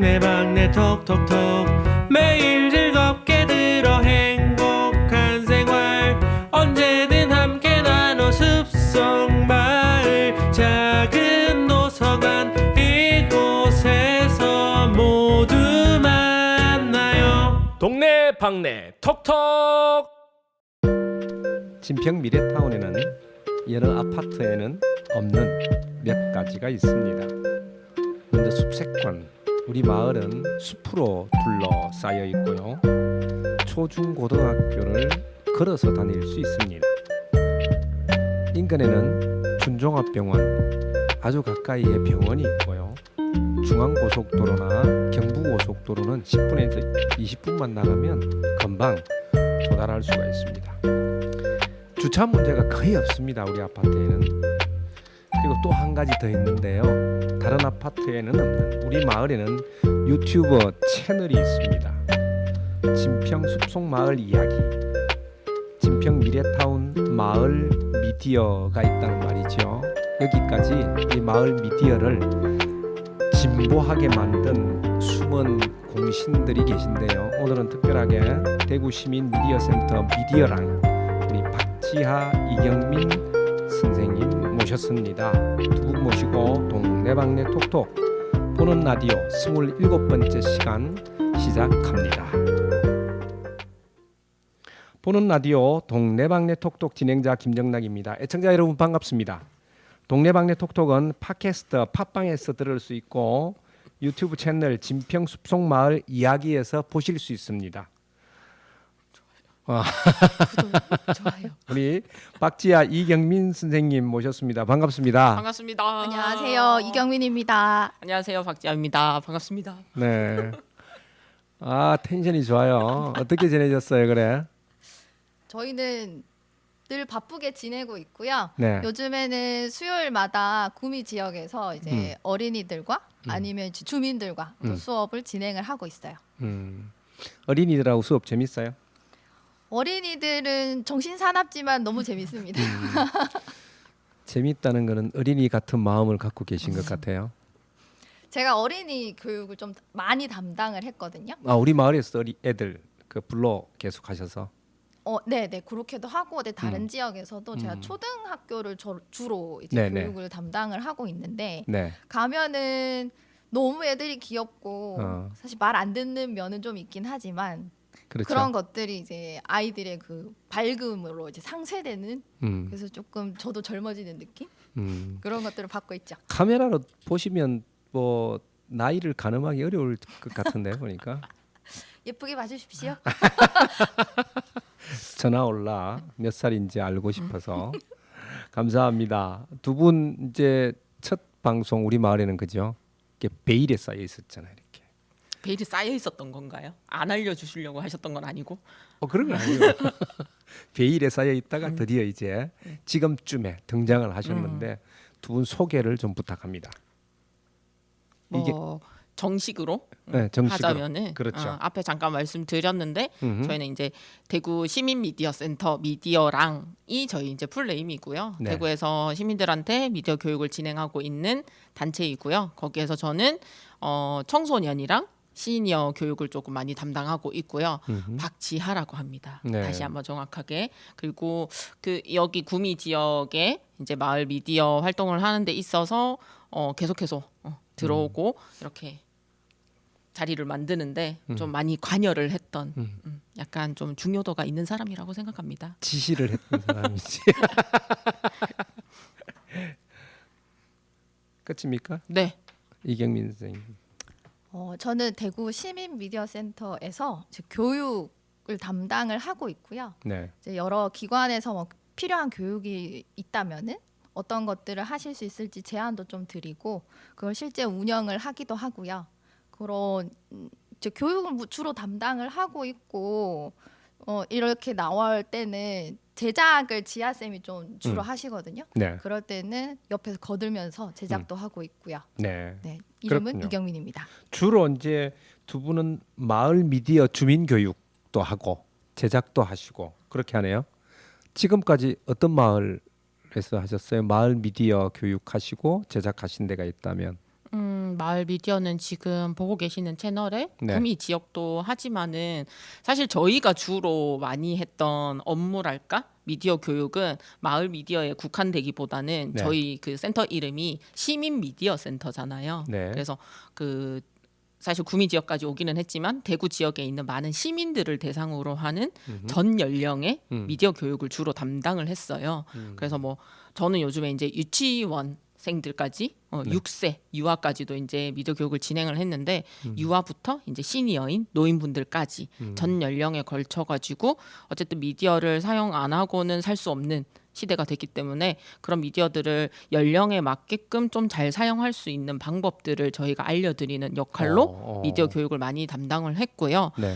동네방네 톡톡톡 매일 즐겁게 들어 행복한 생활 언제든 함께 나눠 숲속마을 작은 도서관 이곳에서 모두 만나요. 동네방네 톡톡. 진평 미래타운에는 여러 아파트에는 없는 몇 가지가 있습니다. 먼저 숲색관, 우리 마을은 숲으로 둘러싸여 있고요. 초중고등학교를 걸어서 다닐 수 있습니다. 인근에는 준종합병원, 아주 가까이에 병원이 있고요. 중앙고속도로나 경부고속도로는 10분에서 20분만 나가면 금방 도달할 수가 있습니다. 주차 문제가 거의 없습니다. 우리 아파트에는. 그리고 또 한 가지 더 있는데요. 다른 아파트에는 없는 우리 마을에는 유튜버 채널이 있습니다. 진평 숲속마을 이야기, 진평 미래타운 마을 미디어가 있다는 말이죠. 여기까지 이 마을 미디어를 진보하게 만든 숨은 공신들이 계신데요. 오늘은 특별하게 대구시민 미디어센터 미디어랑 우리 박지하 이경민 선생님 모셨습니다. 두 분 모시고 동네방네 톡톡 보는 라디오 27번째 시간 시작합니다. 보는 라디오 동네방네 톡톡 진행자 김정락입니다. 애청자 여러분 반갑습니다. 동네방네 톡톡은 팟캐스트 팟빵에서 들을 수 있고 유튜브 채널 진평 숲속마을 이야기에서 보실 수 있습니다. 좋아요. 우리 박지아 이경민 선생님 모셨습니다. 반갑습니다. 반갑습니다. 안녕하세요. 이경민입니다. 안녕하세요. 박지아입니다. 반갑습니다. 네. 아 텐션이 좋아요. 어떻게 지내셨어요, 그래? 저희는 늘 바쁘게 지내고 있고요. 네. 요즘에는 수요일마다 구미 지역에서 이제 어린이들과 아니면 이제 주민들과 또 수업을 진행을 하고 있어요. 어린이들하고 수업 재밌어요? 어린이들은 정신 사납지만 너무 재밌습니다. 재밌다는 거는 어린이 같은 마음을 갖고 계신 것 같아요. 제가 어린이 교육을 좀 많이 담당을 했거든요. 아 우리 마을에서 애들 그 불러 계속 하셔서. 네, 그렇게도 하고 다른 지역에서도 제가 초등학교를 주로 이제 네네. 교육을 담당을 하고 있는데 네. 가면은 너무 애들이 귀엽고 사실 말 안 듣는 면은 좀 있긴 하지만 그렇죠. 그런 것들이 이제 아이들의 그 밝음으로 이제 상쇄되는 그래서 조금 저도 젊어지는 느낌 그런 것들을 받고 있죠. 카메라로 보시면 뭐 나이를 가늠하기 어려울 것 같은데 보니까. 예쁘게 봐주십시오. 전화 올라 몇 살인지 알고 싶어서 감사합니다. 두 분 이제 첫 방송 우리 마을에는 그죠? 이렇게 베일에 쌓여 있었잖아요. 이렇게. 베일이 쌓여 있었던 건가요? 안 알려주시려고 하셨던 건 아니고? 그런 건 아니에요. 베일에 쌓여 있다가 드디어 이제 지금쯤에 등장을 하셨는데 두 분 소개를 좀 부탁합니다. 이게 정식으로 네, 정식으로. 하자면은 그렇죠. 앞에 잠깐 말씀드렸는데 저희는 이제 대구 시민 미디어 센터 미디어랑이 저희 이제 풀네임이고요. 네. 대구에서 시민들한테 미디어 교육을 진행하고 있는 단체이고요. 거기에서 저는 청소년이랑 시니어 교육을 조금 많이 담당하고 있고요. 박지하라고 합니다. 네. 다시 한번 정확하게. 그리고 그 여기 구미 지역에 이제 마을 미디어 활동을 하는 데 있어서 계속해서 들어오고 이렇게 자리를 만드는데 좀 많이 관여를 했던 약간 좀 중요도가 있는 사람이라고 생각합니다. 지시를 했던 사람이지. 끝입니까? 네. 이경민 선생님. 저는 대구 시민 미디어 센터에서 교육을 담당을 하고 있고요. 네. 이제 여러 기관에서 뭐 필요한 교육이 있다면은 어떤 것들을 하실 수 있을지 제안도 좀 드리고 그걸 실제 운영을 하기도 하고요. 그런 이제 교육을 주로 담당을 하고 있고 이렇게 나올 때는 제작을 지아 쌤이 좀 주로 하시거든요. 네. 그럴 때는 옆에서 거들면서 제작도 하고 있고요. 네. 네, 이름은 그렇군요. 이경민입니다. 주로 이제 두 분은 마을 미디어 주민 교육도 하고 제작도 하시고 그렇게 하네요. 지금까지 어떤 마을에서 하셨어요? 마을 미디어 교육하시고 제작하신 데가 있다면? 마을 미디어는 지금 보고 계시는 채널에 네. 구미 지역도 하지만은 사실 저희가 주로 많이 했던 업무랄까 미디어 교육은 마을 미디어에 국한되기보다는 네. 저희 그 센터 이름이 시민 미디어 센터잖아요. 네. 그래서 그 사실 구미 지역까지 오기는 했지만 대구 지역에 있는 많은 시민들을 대상으로 하는 전 연령의 미디어 교육을 주로 담당을 했어요. 그래서 뭐 저는 요즘에 이제 유치원생들까지 6세 유아까지도 이제 미디어 교육을 진행을 했는데 유아부터 이제 시니어인 노인분들까지 전 연령에 걸쳐 가지고 어쨌든 미디어를 사용 안 하고는 살 수 없는 시대가 됐기 때문에 그런 미디어들을 연령에 맞게끔 좀 잘 사용할 수 있는 방법들을 저희가 알려드리는 역할로 미디어 교육을 많이 담당을 했고요. 네.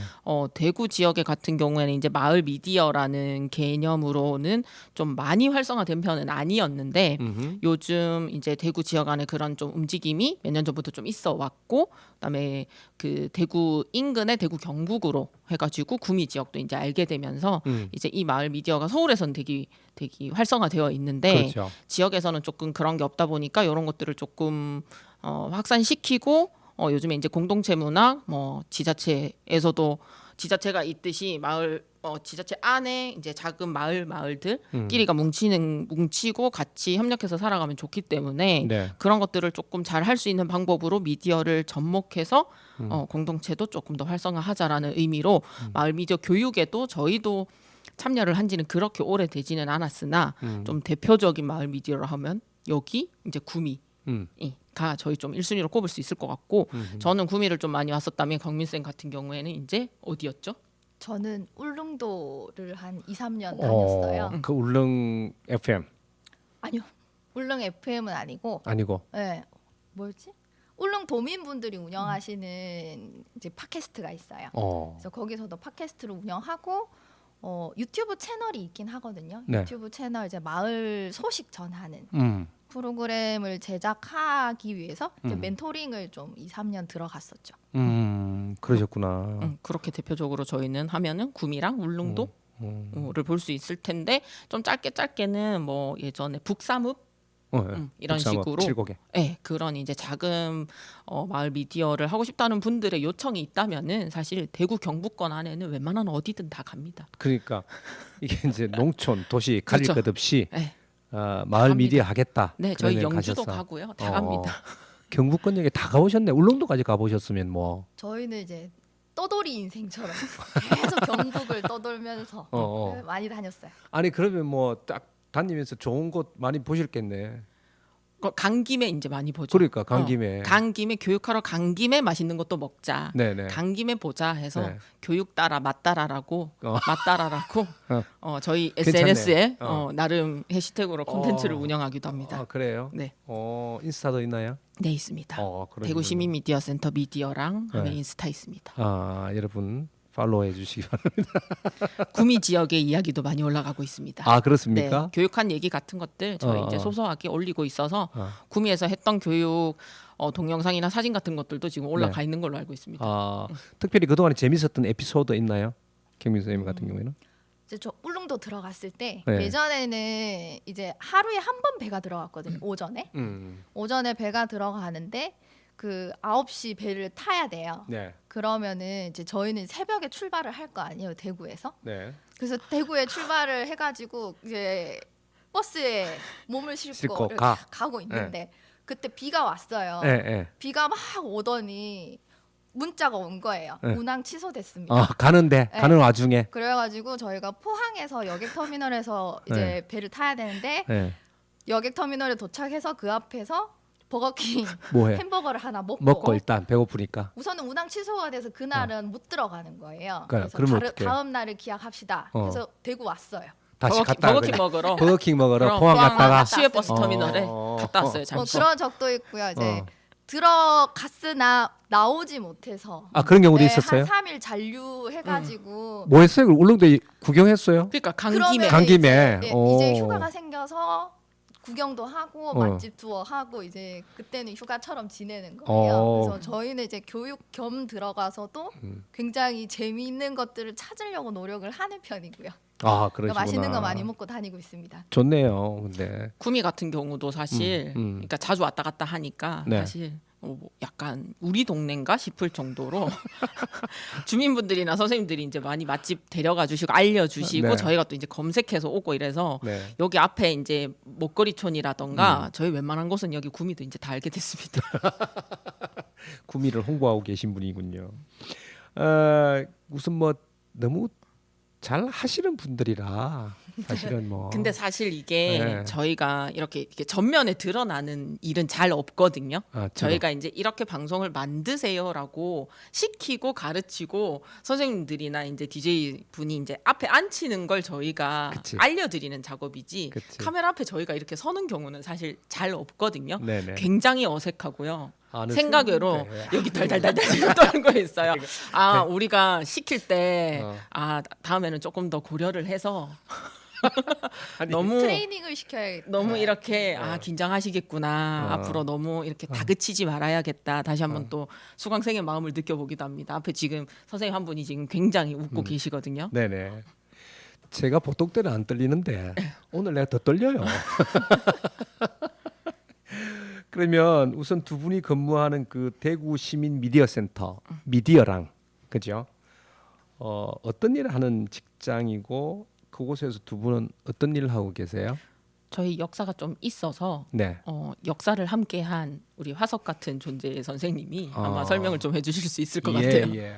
대구 지역에 같은 경우에는 이제 마을 미디어라는 개념으로는 좀 많이 활성화된 편은 아니었는데 요즘 이제 대구 지역 안에 그런 좀 움직임이 몇 년 전부터 좀 있어 왔고 그다음에 그 대구 인근의 대구 경북으로 해가지고 구미 지역도 이제 알게 되면서 이제 이 마을 미디어가 서울에서는 되게 활성화되어 있는데 그렇죠. 지역에서는 조금 그런 게 없다 보니까 이런 것들을 조금 확산시키고 요즘에 이제 공동체 문화 뭐 지자체에서도 지자체가 있듯이 마을 지자체 안에 이제 작은 마을들끼리가 뭉치고 같이 협력해서 살아가면 좋기 때문에 네. 그런 것들을 조금 잘 할 수 있는 방법으로 미디어를 접목해서 공동체도 조금 더 활성화하자라는 의미로 마을 미디어 교육에도 저희도 참여를 한 지는 그렇게 오래되지는 않았으나 좀 대표적인 마을 미디어를 하면 여기 이제 구미가 저희 좀 1순위로 꼽을 수 있을 것 같고 저는 구미를 좀 많이 왔었다면 경민쌤 같은 경우에는 이제 어디였죠? 저는 울릉도를 한 2, 3년 다녔어요. 그 울릉 FM 아니요. 울릉 FM은 아니고 아니고 네. 뭐였지? 울릉 도민분들이 운영하시는 이제 팟캐스트가 있어요. 그래서 거기서도 팟캐스트를 운영하고 유튜브 채널이 있긴 하거든요. 네. 유튜브 채널 이제 마을 소식 전하는 프로그램을 제작하기 위해서 이제 멘토링을 좀 2, 3년 들어갔었죠. 그러셨구나. 그렇게 대표적으로 저희는 하면은 구미랑 울릉도를 볼 수 있을 텐데 좀 짧게는 뭐 예전에 북사읍 이런 식으로 7곡에. 네, 그런 이제 작은 마을 미디어를 하고 싶다는 분들의 요청이 있다면은 사실 대구 경북권 안에는 웬만한 어디든 다 갑니다. 그러니까 이게 이제 농촌 도시 가릴 그렇죠. 것 없이 네. 마을 갑니다. 미디어 하겠다. 네, 저희 그러면 영주도 가셨어. 가고요. 다 갑니다. 경북권 역에 다 가보셨네. 울릉도까지 가보셨으면 뭐. 저희는 이제 떠돌이 인생처럼 계속 경북을 떠돌면서 네, 많이 다녔어요. 아니 그러면 뭐 딱 다니면서 좋은 곳 많이 보셨겠네. 간 김에 이제 많이 보죠. 그러니까 간 김에. 간 김에 교육하러 간 김에 맛있는 것도 먹자. 네네. 간 김에 보자 해서 네. 교육 따라 맛따라라고 저희 괜찮네요. SNS에 나름 해시태그로 콘텐츠를 운영하기도 합니다. 아 그래요? 네. 인스타도 있나요? 네 있습니다. 그러시군요. 대구 시민 미디어 센터 미디어랑 네. 인스타 있습니다. 여러분 팔로우해 주시기 바랍니다. 구미 지역의 이야기도 많이 올라가고 있습니다. 아 그렇습니까? 네, 교육한 얘기 같은 것들 저희 이제 소소하게 올리고 있어서 구미에서 했던 교육 동영상이나 사진 같은 것들도 지금 올라가 있는 걸로 알고 있습니다. 특별히 그동안에 재밌었던 에피소드 있나요? 경민 선생님 같은 경우에는? 이제 저 울릉도 들어갔을 때 네. 예전에는 이제 하루에 한 번 배가 들어갔거든요. 오전에. 오전에 배가 들어가는데 그 9시 배를 타야 돼요. 네. 그러면은 이제 저희는 새벽에 출발을 할 거 아니에요, 대구에서. 네. 그래서 대구에 출발을 해가지고 이제 버스에 몸을 싣고 싣고 이렇게 가. 가고 있는데 그때 비가 왔어요. 네. 비가 막 오더니 문자가 온 거예요. 네. 운항 취소됐습니다. 가는데 네. 가는 와중에. 그래가지고 저희가 포항에서 여객터미널에서 이제 배를 타야 되는데 네. 여객터미널에 도착해서 그 앞에서 버거킹 뭐해? 햄버거를 하나 먹고 일단 배고프니까. 우선은 운항 취소가 돼서 그날은 못 들어가는 거예요. 그러니까 그래서 그러면 어떡해? 다음 날을 기약합시다. 그래서 대구 왔어요. 다시 갔다 버거킹 먹으러 버거킹 먹으러 그럼 포항 포항 갔다가 시외 버스 터미널에 갔다 왔어요. 뭐 잠시. 그런 적도 있고요. 이제 어. 들어갔으나 나오지 못해서 그런 경우도 네, 있었어요? 한 3일 잔류해가지고 뭐 했어요? 울릉도 구경했어요? 그러니까 간 그러면 김에 간 김에. 이제 휴가가 생겨서 구경도 하고 어. 맛집 투어 하고 이제 그때는 휴가처럼 지내는 거예요. 그래서 저희는 이제 교육 겸 들어가서도 굉장히 재미있는 것들을 찾으려고 노력을 하는 편이고요. 그러시구나. 그러니까 맛있는 거 많이 먹고 다니고 있습니다. 좋네요. 근데 구미 같은 경우도 사실 그러니까 자주 왔다 갔다 하니까 네. 사실 뭐 약간 우리 동네인가 싶을 정도로 주민분들이나 선생님들이 이제 많이 맛집 데려가 주시고 알려주시고 네. 저희가 또 이제 검색해서 오고 이래서 네. 여기 앞에 이제 먹거리촌이라던가 저희 웬만한 곳은 여기 구미도 이제 다 알게 됐습니다. 구미를 홍보하고 계신 분이군요. 우선 뭐 너무 잘 하시는 분들이라 사실은 뭐. 근데 사실 이게 네. 저희가 이렇게 전면에 드러나는 일은 잘 없거든요. 아, 저희가 이제 이렇게 방송을 만드세요라고 시키고 가르치고 선생님들이나 이제 DJ 분이 이제 앞에 앉히는 걸 저희가 그치. 알려드리는 작업이지 그치. 카메라 앞에 저희가 이렇게 서는 경우는 사실 잘 없거든요. 네네. 굉장히 어색하고요. 아는 생각외로 사람인데. 여기 달달달달 지금 떠는 거 있어요. 아 네. 우리가 시킬 때 어. 다음에는 조금 더 고려를 해서 아니, 너무 트레이닝을 시켜야겠다. 너무 이렇게 긴장하시겠구나. 어. 앞으로 너무 이렇게 다그치지 말아야겠다. 다시 한번 또 수강생의 마음을 느껴보기도 합니다. 앞에 지금 선생님 한 분이 지금 굉장히 웃고 계시거든요. 네네. 제가 보통 때는 안 떨리는데 오늘 내가 더 떨려요. 그러면 우선 두 분이 근무하는 그 대구 시민 미디어 센터 미디어랑 그죠? 어떤 일을 하는 직장이고 그곳에서 두 분은 어떤 일을 하고 계세요? 저희 역사가 좀 있어서 네. 역사를 함께한 우리 화석 같은 존재의 선생님이 아마 아. 설명을 좀 해주실 수 있을 것 예, 같아요. 예.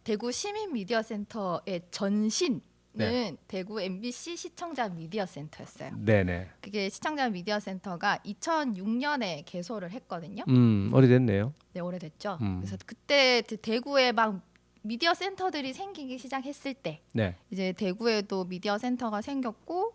대구 시민 미디어 센터의 전신은 네. 대구 MBC 시청자 미디어 센터였어요. 네네. 그게 시청자 미디어 센터가 2006년에 개소를 했거든요. 오래됐네요. 네, 오래됐죠. 음. 그래서 그때 대구에 막 미디어 센터들이 생기기 시작했을 때 네. 이제 대구에도 미디어 센터가 생겼고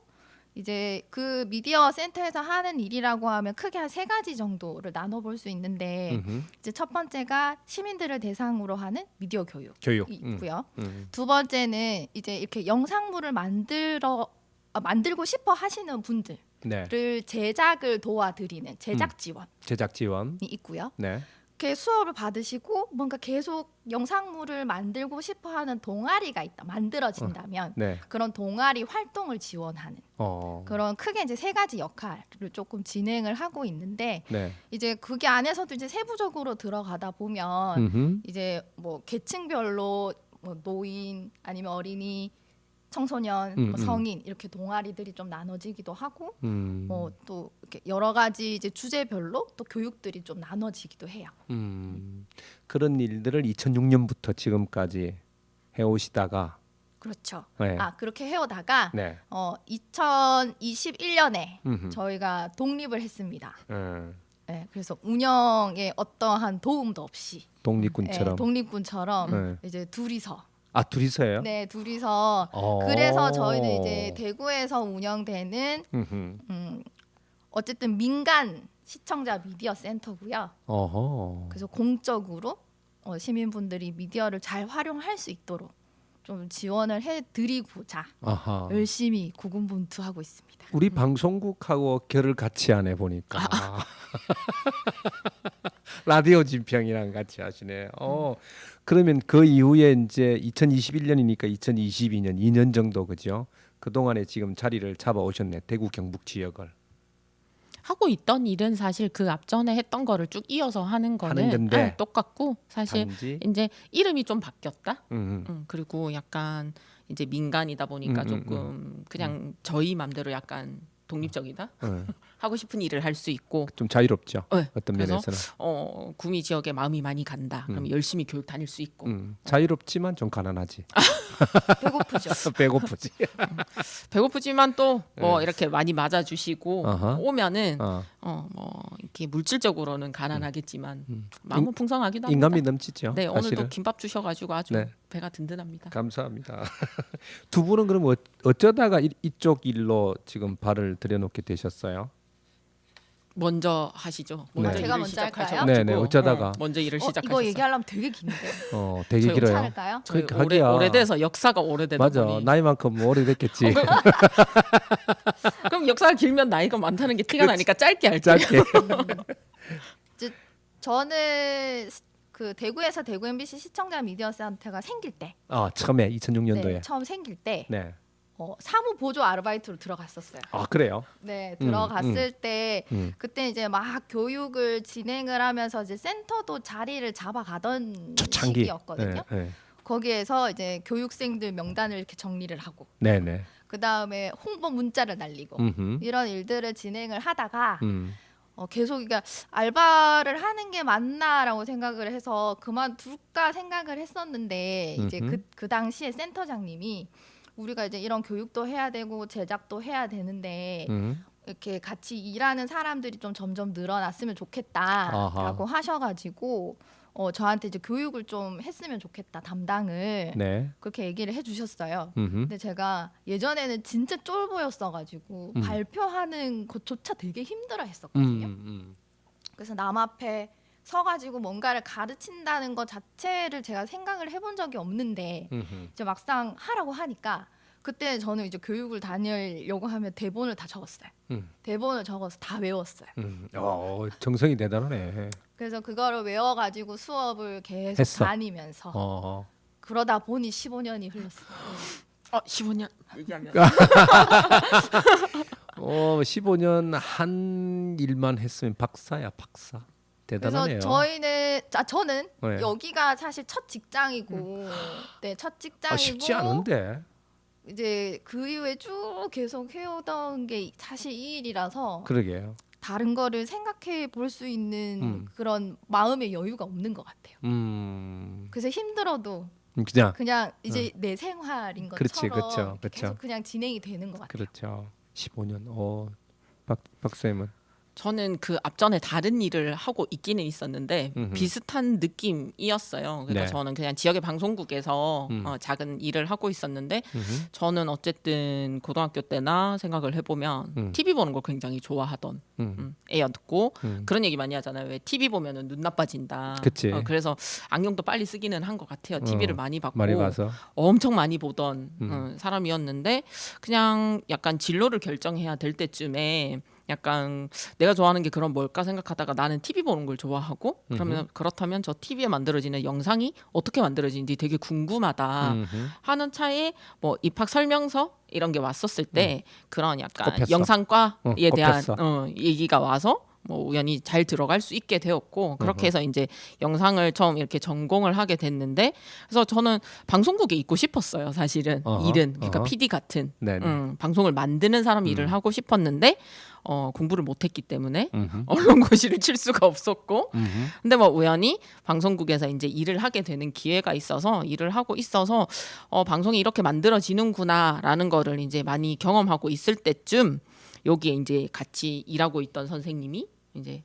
이제 그 미디어 센터에서 하는 일이라고 하면 크게 한 세 가지 정도를 나눠 볼 수 있는데 음흠. 이제 첫 번째가 시민들을 대상으로 하는 미디어 교육이 교육. 있고요. 음. 두 번째는 이제 이렇게 영상물을 만들고 싶어 하시는 분들을 네. 제작을 도와드리는 제작 지원이 제작 지원. 있고요. 네. 이렇게 수업을 받으시고 뭔가 계속 영상물을 만들고 싶어하는 동아리가 있다 만들어진다면 네. 그런 동아리 활동을 지원하는 그런 크게 이제 세 가지 역할을 조금 진행을 하고 있는데 네. 이제 그게 안에서도 이제 세부적으로 들어가다 보면 음흠. 이제 뭐 계층별로 뭐 노인 아니면 어린이 청소년, 뭐 성인 이렇게 동아리들이 좀 나눠지기도 하고 또 이렇게 여러 가지 이제 주제별로 또 교육들이 좀 나눠지기도 해요. 그런 일들을 2006년부터 지금까지 해오시다가 그렇죠. 네. 그렇게 해오다가 네. 2021년에 음흠. 저희가 독립을 했습니다. 음. 네, 그래서 운영에 어떠한 도움도 없이 독립군처럼. 독립군처럼 네. 이제 둘이서 둘이서요? 네 둘이서 어. 그래서 저희는 이제 대구에서 운영되는 음흠. 어쨌든 민간 시청자 미디어 센터고요. 어허. 그래서 공적으로 시민분들이 미디어를 잘 활용할 수 있도록 좀 지원을 해드리고자 아하. 열심히 고군분투하고 있습니다. 우리 방송국하고 결을 같이 하네 보니까. 라디오 진평이랑 같이 하시네. 그러면 그 이후에 이제 2021년이니까 2022년 2년 정도 그죠? 그 동안에 지금 자리를 잡아 오셨네. 대구 경북 지역을. 하고 있던 일은 사실 그 앞전에 했던 거를 쭉 이어서 하는 거는 건데. 똑같고 사실 단지. 이제 이름이 좀 바뀌었다. 음. 그리고 약간 이제 민간이다 보니까 음, 조금 그냥 저희 맘대로 약간 독립적이다 음. 하고 싶은 일을 할 수 있고 좀 자유롭죠. 네, 어떤 그래서 면에서는. 구미 지역에 마음이 많이 간다. 그럼 열심히 교육 다닐 수 있고 자유롭지만 좀 가난하지. 배고프죠. 배고프지. 배고프지만 또 뭐 네. 이렇게 많이 맞아주시고 어허. 오면은 어. 뭐 이렇게 물질적으로는 가난하겠지만 마음은 풍성하기도 합니다. 인간미 넘치죠. 네, 오늘도 사실은. 김밥 주셔가지고 아주 네. 배가 든든합니다. 감사합니다. 두 분은 그럼 어쩌다가 이쪽 일로 지금 발을 들여놓게 되셨어요? 먼저 하시죠. 네. 먼저 제가 일을 먼저 할까요? 시작하셔가지고 네네, 어쩌다가. 먼저 일을 이거 시작하셨어요. 얘기하려면 되게 긴데 되게 저희 길어요. 괜찮을까요? 저희 그러니까 하기야. 오래돼서 역사가 오래되다 맞아. 보니 나이만큼 오래됐겠지. 그럼 역사가 길면 나이가 많다는 게 티가 나니까 짧게 할게요. 짧게. 저는 그 대구에서 대구 MBC 시청자 미디어 센터가 생길 때 처음에 2006년도에. 네, 처음 생길 때 네. 사무 보조 아르바이트로 들어갔었어요. 아 그래요? 네, 들어갔을 때 음. 그때 이제 막 교육을 진행을 하면서 이제 센터도 자리를 잡아가던 초창기. 시기였거든요. 네, 거기에서 이제 교육생들 명단을 이렇게 정리를 하고 네, 네. 그 다음에 홍보 문자를 날리고 음흠. 이런 일들을 진행을 하다가 음. 계속 그러니까 알바를 하는 게 맞나라고 생각을 해서 그만둘까 생각을 했었는데 이제 음흠. 그 당시에 센터장님이 우리가 이제 이런 교육도 해야 되고 제작도 해야 되는데 이렇게 같이 일하는 사람들이 좀 점점 늘어났으면 좋겠다라고 하셔가지고 저한테 이제 교육을 좀 했으면 좋겠다 담당을 네. 그렇게 얘기를 해주셨어요. 음흠. 근데 제가 예전에는 진짜 쫄보였어가지고 음. 발표하는 것조차 되게 힘들어했었거든요. 음. 그래서 남 앞에 서가지고 뭔가를 가르친다는 것 자체를 제가 생각을 해본 적이 없는데 음흠. 이제 막상 하라고 하니까 그때 저는 이제 교육을 다니려고 하면 대본을 다 적었어요. 대본을 적어서 다 외웠어요. 정성이 대단하네. 그래서 그거를 외워가지고 수업을 계속 했어. 다니면서 그러다 보니 15년이 흘렀어요. 15년 얘기하면 15년 한 일만 했으면 박사야 박사. 대단하네요. 그래서 저는 네. 여기가 사실 첫 직장이고, 네, 첫 직장이고 쉽지 않은데. 이제 그 이후에 쭉 계속 해오던 게 사실 이 일이라서 그러게요. 다른 거를 생각해 볼 수 있는 그런 마음의 여유가 없는 것 같아요. 그래서 힘들어도 그냥 이제 내 생활인 그렇지, 것처럼 그렇죠. 계속 그냥 진행이 되는 것 같아요. 그렇죠. 15년. 박사님은 저는 그 앞전에 다른 일을 하고 있기는 있었는데 비슷한 느낌이었어요. 그러니까 네. 저는 그냥 지역의 방송국에서 작은 일을 하고 있었는데 저는 어쨌든 고등학교 때나 생각을 해보면 TV 보는 걸 굉장히 좋아하던 애였고 그런 얘기 많이 하잖아요. 왜 TV 보면은 눈 나빠진다. 그치. 그래서 안경도 빨리 쓰기는 한 것 같아요. TV를 많이 봤고 많이 봐서. 엄청 많이 보던 사람이었는데 그냥 약간 진로를 결정해야 될 때쯤에 약간 내가 좋아하는 게 그런 뭘까 생각하다가 나는 TV 보는 걸 좋아하고 그러면 그렇다면 저 TV에 만들어지는 영상이 어떻게 만들어지는지 되게 궁금하다 하는 차에 뭐 입학 설명서 이런 게 왔었을 때 그런 약간 꼽혔어. 영상과에 대한 꼽혔어. 얘기가 와서 뭐 우연히 잘 들어갈 수 있게 되었고 그렇게 해서 이제 영상을 처음 이렇게 전공을 하게 됐는데 그래서 저는 방송국에 있고 싶었어요. 사실은 일은 그러니까 PD 같은 방송을 만드는 사람 일을 하고 싶었는데 공부를 못했기 때문에 언론고시를 칠 수가 없었고 근데 뭐 우연히 방송국에서 이제 일을 하게 되는 기회가 있어서 일을 하고 있어서 방송이 이렇게 만들어지는구나라는 거를 이제 많이 경험하고 있을 때쯤 여기에 이제 같이 일하고 있던 선생님이 이제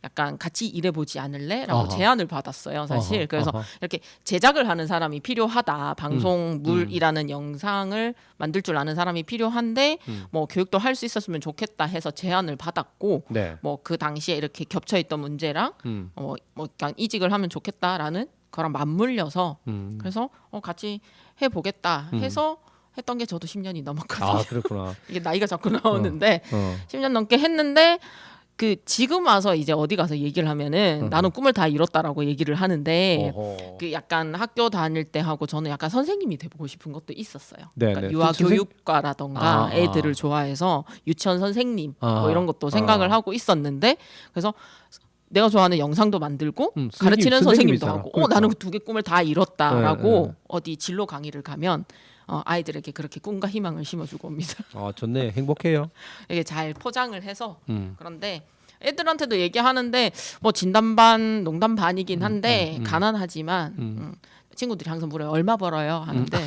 약간 같이 일해보지 않을래?라고 제안을 받았어요. 사실 그래서 이렇게 제작을 하는 사람이 필요하다. 방송물이라는 영상을 만들 줄 아는 사람이 필요한데 뭐 교육도 할 수 있었으면 좋겠다 해서 제안을 받았고 네. 뭐 그 당시에 이렇게 겹쳐있던 문제랑 뭐 그냥 이직을 하면 좋겠다라는 거랑 맞물려서 그래서 같이 해보겠다 해서 했던 게 저도 10년이 넘었거든요. 그렇구나. 이게 나이가 자꾸 나오는데 10년 넘게 했는데 그 지금 와서 이제 어디 가서 얘기를 하면은 나는 꿈을 다 이뤘다라고 얘기를 하는데 그 약간 학교 다닐 때 하고 저는 약간 선생님이 돼보고 싶은 것도 있었어요. 네, 그러니까 네. 유아교육과라던가 애들을 좋아해서 유치원 선생님 뭐 이런 것도 생각을 하고 있었는데 그래서 내가 좋아하는 영상도 만들고 가르치는 선생님도 하고 그러니까. 나는 그 두 개 꿈을 다 이뤘다라고 어디 진로 강의를 가면 아이들에게 그렇게 꿈과 희망을 심어주고 옵니다. 좋네. 행복해요. 이게 잘 포장을 해서 그런데 애들한테도 얘기하는데 뭐 진담반 농담반이긴 한데 가난하지만 친구들이 항상 물어요. 얼마 벌어요? 하는데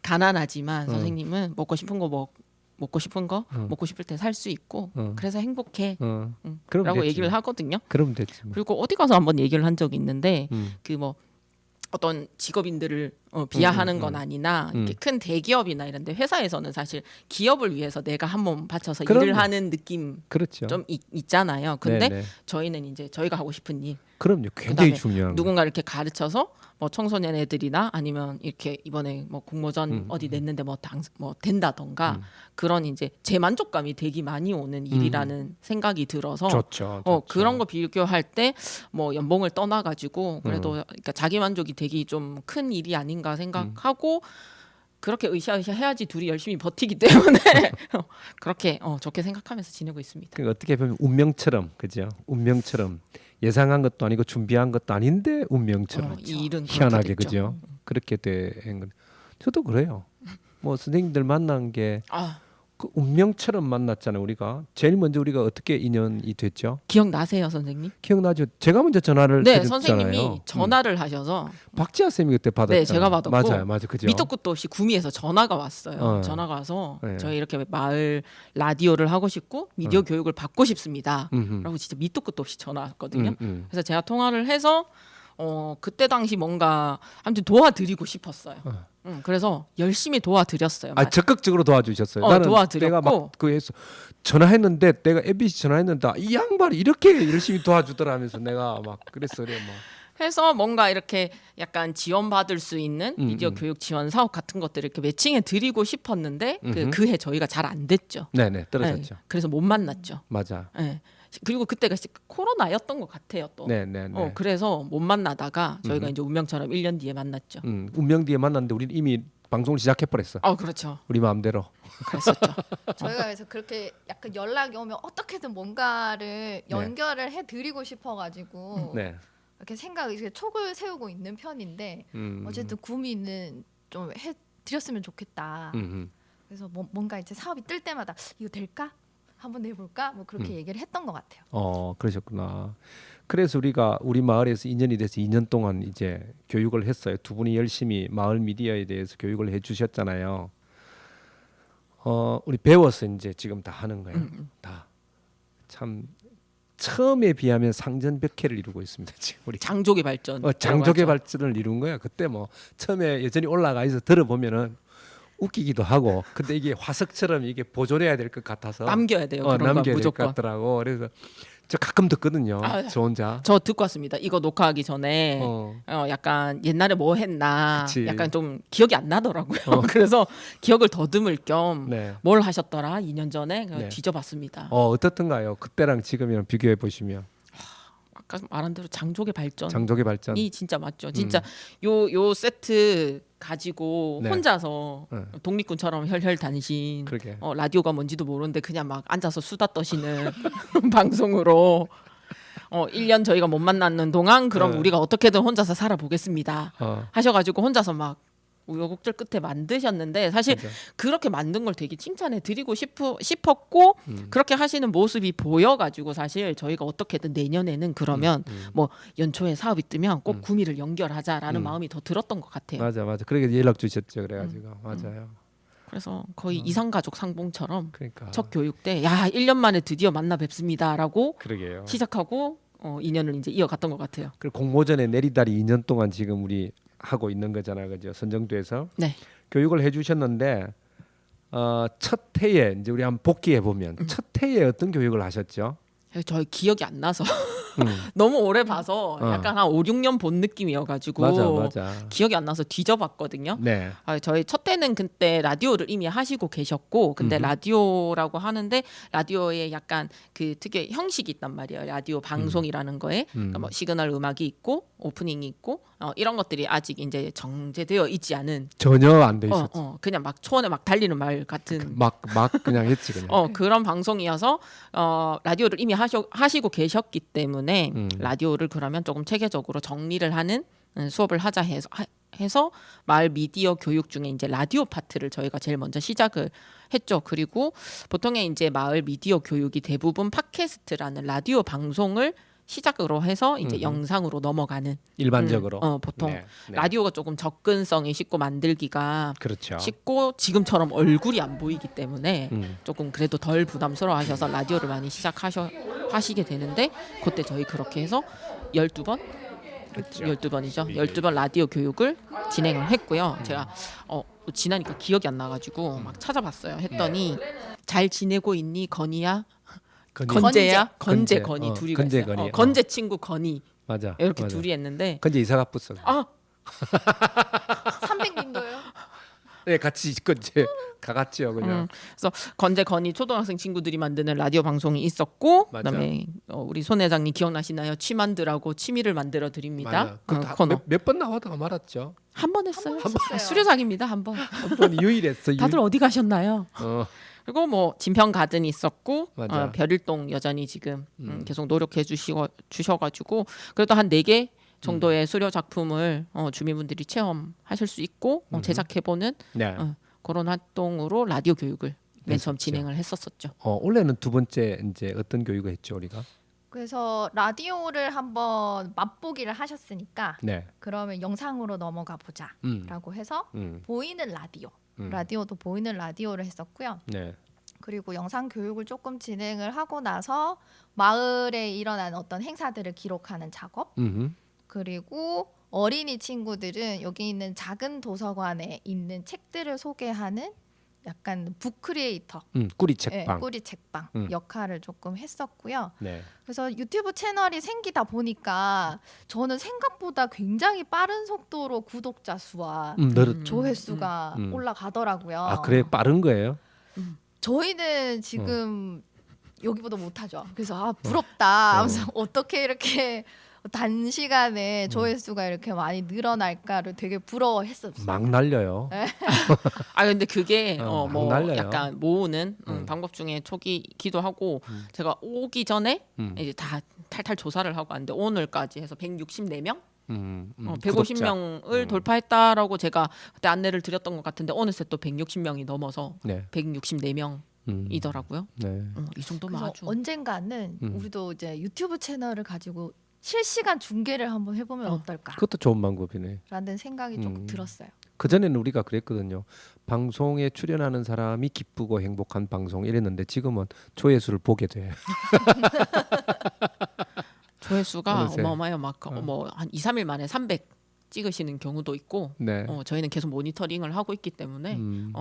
가난하지만 선생님은 먹고 싶은 거 먹고 싶을 때 살 수 있고 그래서 행복해 라고 얘기를 하거든요. 그럼 됐지 뭐. 그리고 어디 가서 한번 얘기를 한 적이 있는데 그 뭐 어떤 직업인들을 비하하는 건 아니나 이렇게 큰 대기업이나 이런 데 회사에서는 사실 기업을 위해서 내가 한 몸 바쳐서 그럼요. 일을 하는 느낌 그렇죠. 좀 있잖아요. 근데 네네. 저희는 이제 저희가 하고 싶은 일 그럼요. 굉장히 그다음에 중요한 누군가 이렇게 가르쳐서 뭐 청소년 애들이나 아니면 이렇게 이번에 뭐 공모전 어디 냈는데 뭐 된다던가 그런 이제 제 만족감이 되게 많이 오는 일이라는 생각이 들어서 좋죠. 그런 거 비교할 때 뭐 연봉을 떠나 가지고 그래도 그러니까 자기 만족이 되게 좀 큰 일이 아닌가 생각하고 그렇게 으쌰으쌰 해야지 둘이 열심히 버티기 때문에 그렇게 좋게 생각하면서 지내고 있습니다. 그 어떻게 보면 운명처럼 그죠? 운명처럼 예상한 것도 아니고 준비한 것도 아닌데 운명처럼 이 일은 희한하게 그렇게 됐죠. 그죠? 그렇게 된 건. 저도 그래요. 뭐 선생님들 만난 게 아, 그 운명처럼 만났잖아요. 우리가 제일 먼저 우리가 어떻게 인연이 됐죠? 기억나세요, 선생님? 기억나죠? 제가 먼저 전화를 네, 드렸잖아요. 선생님이 전화를 하셔서 박지아 쌤이 그때 받았잖아요. 네, 제가 받았고 맞아요, 그죠? 밑도 끝도 없이 구미에서 전화가 왔어요. 전화가 와서 네. 저희 이렇게 마을 라디오를 하고 싶고 미디어 교육을 받고 싶습니다. 음흠. 라고 진짜 밑도 끝도 없이 전화 왔거든요. 음. 그래서 제가 통화를 해서 그때 당시 뭔가 아무튼 도와드리고 싶었어요. 그래서 열심히 도와드렸어요. 적극적으로 도와주셨어요. 나는 도와드렸고. 내가 막 그해서 전화했는데 내가 MBC 전화했는데 이 양반이 이렇게 열심히 도와주더라면서 내가 막 그랬어요. 뭐. 해서 뭔가 이렇게 약간 지원받을 수 있는 미디어 교육 지원 사업 같은 것들을 이렇게 매칭해 드리고 싶었는데 그해 저희가 잘 안 됐죠. 네네 떨어졌죠. 네, 그래서 못 만났죠. 맞아. 네. 그리고 그때가 코로나였던 것 같아요. 또. 네네네. 그래서 못 만나다가 저희가 이제 운명처럼 1년 뒤에 만났죠. 운명 뒤에 만났는데 우리는 이미 방송을 시작해 버렸어. 그렇죠. 우리 마음대로. 그랬었죠. 저희가 그래서 그렇게 약간 연락이 오면 어떻게든 뭔가를 연결을 해드리고 싶어가지고 네. 이렇게 이렇게 촉을 세우고 있는 편인데 어쨌든 구미는 좀 해드렸으면 좋겠다. 그래서 뭔가 이제 사업이 뜰 때마다 이거 될까? 한번 내볼까? 뭐 그렇게 얘기를 했던 것 같아요. 그러셨구나. 그래서 우리가 우리 마을에서 2년이 돼서 2년 동안 이제 교육을 했어요. 두 분이 열심히 마을 미디어에 대해서 교육을 해주셨잖아요. 우리 배워서 이제 지금 다 하는 거예요. 다 참 처음에 비하면 상전벽해를 이루고 있습니다. 지금 우리 장족의 발전. 장족의 발전을 이룬 거야. 그때 뭐 처음에 여전히 올라가 있어 들어보면은 웃기기도 하고, 근데 이게 화석처럼 이게 보존해야 될 것 같아서 남겨야 돼요. 그런 거 남겨야 될 것 무조건. 같더라고. 그래서 저 가끔 듣거든요. 저 혼자. 저 듣고 왔습니다. 이거 녹화하기 전에 약간 옛날에 뭐 했나 그치. 약간 좀 기억이 안 나더라고요. 그래서 기억을 더듬을 겸 뭘 네. 하셨더라 2년 전에 네. 뒤져봤습니다. 어떻던가요? 그때랑 지금이랑 비교해 보시면 아까 말한 대로 장족의 발전이 장족의 발전. 진짜 맞죠. 진짜 요 세트 가지고 네. 혼자서 네. 독립군처럼 혈혈단신 그러게. 라디오가 뭔지도 모르는데 그냥 막 앉아서 수다 떠시는 방송으로 1년 저희가 못 만났는 동안 그럼 네. 우리가 어떻게든 혼자서 살아보겠습니다 하셔가지고 혼자서 막 우여곡절 끝에 만드셨는데 사실 맞아. 그렇게 만든 걸 되게 칭찬해 드리고 싶었고 그렇게 하시는 모습이 보여가지고 사실 저희가 어떻게든 내년에는 그러면 뭐 연초에 사업이 뜨면 꼭 구미를 연결하자라는 마음이 더 들었던 것 같아요. 맞아. 그러게 연락 주셨죠. 그래가지고 맞아요. 그래서 거의 이상가족 상봉처럼 그러니까. 첫 교육 때 1년 만에 드디어 만나 뵙습니다라고 그러게요. 시작하고 2년을 이제 이어갔던 것 같아요. 그리고 공모전에 내리다리 2년 동안 지금 우리 하고 있는 거잖아요, 그죠? 선정돼서 네. 교육을 해주셨는데 첫 해에 이제 우리 한번 복귀해 보면 첫 해에 어떤 교육을 하셨죠? 저희 기억이 안 나서 너무 오래 봐서 약간 한 5, 6년 본 느낌이어가지고 맞아. 기억이 안 나서 뒤져봤거든요. 네. 저희 첫 때는 그때 라디오를 이미 하시고 계셨고 근데 라디오라고 하는데 라디오에 약간 그 특유의 형식이 있단 말이에요. 라디오 방송이라는 거에 그러니까 뭐 시그널 음악이 있고 오프닝이 있고 이런 것들이 아직 이제 정제되어 있지 않은 전혀 안 돼 있었지. 그냥 막 초원에 막 달리는 말 같은 막 그냥 했지 그냥. 그런 방송이어서 라디오를 이미 하시고 계셨기 때문에 라디오를 그러면 조금 체계적으로 정리를 하는 수업을 하자 해서 마을 미디어 교육 중에 이제 라디오 파트를 저희가 제일 먼저 시작을 했죠. 그리고 보통의 이제 마을 미디어 교육이 대부분 팟캐스트라는 라디오 방송을 시작으로 해서 이제 영상으로 넘어가는 일반적으로. 보통 네. 라디오가 조금 접근성이 쉽고 만들기가 그렇죠. 쉽고 지금처럼 얼굴이 안 보이기 때문에 조금 그래도 덜 부담스러워하셔서 라디오를 많이 하시게 되는데 그때 저희 그렇게 해서 12번? 그렇죠. 12번이죠. 12번 라디오 교육을 진행을 했고요. 제가 지나니까 기억이 안 나가지고 막 찾아봤어요. 했더니 잘 지내고 있니 건이야? 건재야? 건재 건이 둘이 건재, 있어요. 건이. 건재 친구 건이 맞아. 이렇게 맞아. 둘이 했는데 건재 이사가 붙어. 300님도요? 네, 같이 그 이제 가갔죠, 그냥. 그래서 건재 건희 초등학생 친구들이 만드는 라디오 방송이 있었고, 맞아. 그다음에 우리 손 회장님 기억나시나요? 취만드라고 취미를 만들어 드립니다. 코너 몇번 나오다가 말았죠. 한 번 했어요. 번 했었어요. 수료작입니다. 한 번. 한 번 유일했어. 다들 어디 가셨나요? 그리고 뭐 진평 가든이 있었고 맞아. 별일동 여전히 지금 계속 노력해 주셔가지고 그래도 한 4개 정도의 수료 작품을 주민분들이 체험하실 수 있고 제작해보는 네. 그런 활동으로 라디오 교육을 맨 처음 했었죠. 진행을 했었었죠. 원래는 두 번째 이제 어떤 교육을 했죠, 우리가? 그래서 라디오를 한번 맛보기를 하셨으니까 네. 그러면 영상으로 넘어가 보자라고 해서 보이는 라디오, 라디오도 보이는 라디오를 했었고요. 네. 그리고 영상 교육을 조금 진행을 하고 나서 마을에 일어난 어떤 행사들을 기록하는 작업, 그리고 어린이 친구들은 여기 있는 작은 도서관에 있는 책들을 소개하는 약간 북크리에이터, 꾸리 예, 책방. 꾸리 책방 음. 역할을 조금 했었고요. 네. 그래서 유튜브 채널이 생기다 보니까 저는 생각보다 굉장히 빠른 속도로 구독자 수와 늘었죠. 조회수가 음. 올라가더라고요. 아, 그래 빠른 거예요? 저희는 지금 여기보다 못하죠. 그래서 부럽다 하면서 어떻게 이렇게 단시간에 조회수가 이렇게 많이 늘어날까를 되게 부러워했었어요. 막 날려요. 아 근데 그게 막 뭐 날려요. 약간 모으는 방법 중에 초기기도 하고 제가 오기 전에 이제 다 탈탈 조사를 하고 왔는데 오늘까지 해서 164명, 150명을 돌파했다라고 제가 그때 안내를 드렸던 것 같은데 어느새 또 160명이 넘어서 네. 164명이더라고요. 네. 이 정도면 그래서 아주 언젠가는 우리도 이제 유튜브 채널을 가지고 실시간 중계를 한번 해보면 어떨까? 그것도 좋은 방법이네. 라는 생각이 조금 들었어요. 그 전에는 우리가 그랬거든요. 방송에 출연하는 사람이 기쁘고 행복한 방송 이랬는데 지금은 조회수를 보게 돼. 조회수가 어느새. 어마어마해요. 막뭐한 2, 3일 만에 300 찍으시는 경우도 있고 네. 저희는 계속 모니터링을 하고 있기 때문에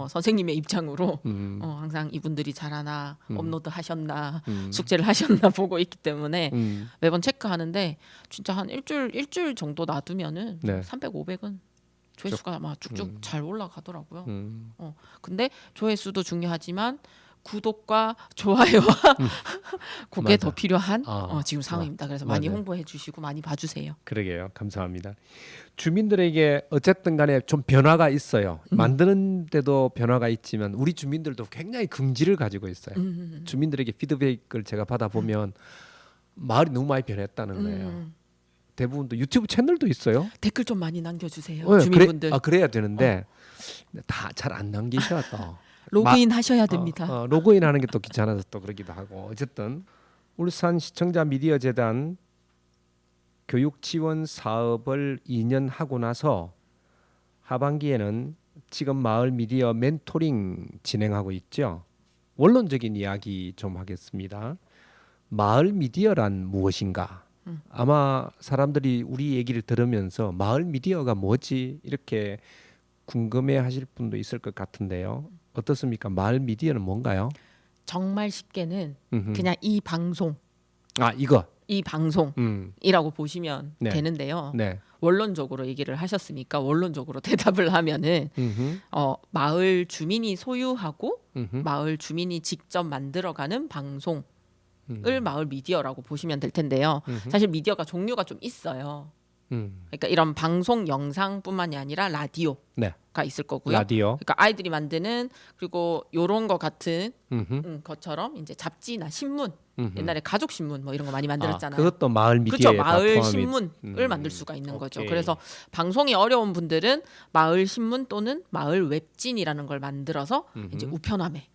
선생님의 입장으로 음. 항상 이분들이 잘하나 업로드 하셨나 음. 숙제를 하셨나 보고 있기 때문에 음. 매번 체크하는데 진짜 한 일주일 정도 놔두면은 네. 300, 500은 조회수가 아마 쭉쭉 잘 올라가더라고요. 음. 근데 조회수도 중요하지만 구독과 좋아요와 그게 맞아. 더 필요한 아, 지금 상황입니다. 그래서 많이 맞아요. 홍보해 주시고 많이 봐주세요. 그러게요. 감사합니다. 주민들에게 어쨌든 간에 좀 변화가 있어요. 만드는데도 변화가 있지만 우리 주민들도 굉장히 긍지를 가지고 있어요. 주민들에게 피드백을 제가 받아보면 마을이 너무 많이 변했다는 거예요. 대부분도 유튜브 채널도 있어요. 댓글 좀 많이 남겨주세요. 네, 주민분들 그래야 되는데 다 잘 안 남기셔 또. 로그인 하셔야 됩니다. 로그인 하는 게 또 귀찮아서 또 그러기도 하고 어쨌든 울산 시청자 미디어 재단 교육 지원 사업을 2년 하고 나서 하반기에는 지금 마을 미디어 멘토링 진행하고 있죠. 원론적인 이야기 좀 하겠습니다. 마을 미디어란 무엇인가? 아마 사람들이 우리 얘기를 들으면서 마을 미디어가 뭐지? 이렇게 궁금해하실 분도 있을 것 같은데요. 어떻습니까? 마을 미디어는 뭔가요? 정말 쉽게는 음흠. 그냥 이 방송이라고 이거. 보시면 네. 되는데요. 네. 원론적으로 얘기를 하셨으니까 원론적으로 대답을 하면은 마을 주민이 소유하고 마을 주민이 직접 만들어가는 방송을 마을 미디어라고 보시면 될 텐데요. 사실 미디어가 종류가 좀 있어요. 그러니까 이런 방송 영상뿐만이 아니라 라디오가 네. 있을 거고요. 라디오. 그러니까 아이들이 만드는 그리고 요런 거 같은 음흠. 것처럼 이제 잡지나 신문 음흠. 옛날에 가족 신문 뭐 이런 거 많이 만들었잖아요. 그것도 마을 그렇죠. 미디어에 다 마을 포함이- 신문을 만들 수가 있는 거죠. 오케이. 그래서 방송이 어려운 분들은 마을 신문 또는 마을 웹진이라는 걸 만들어서 이제 우편함에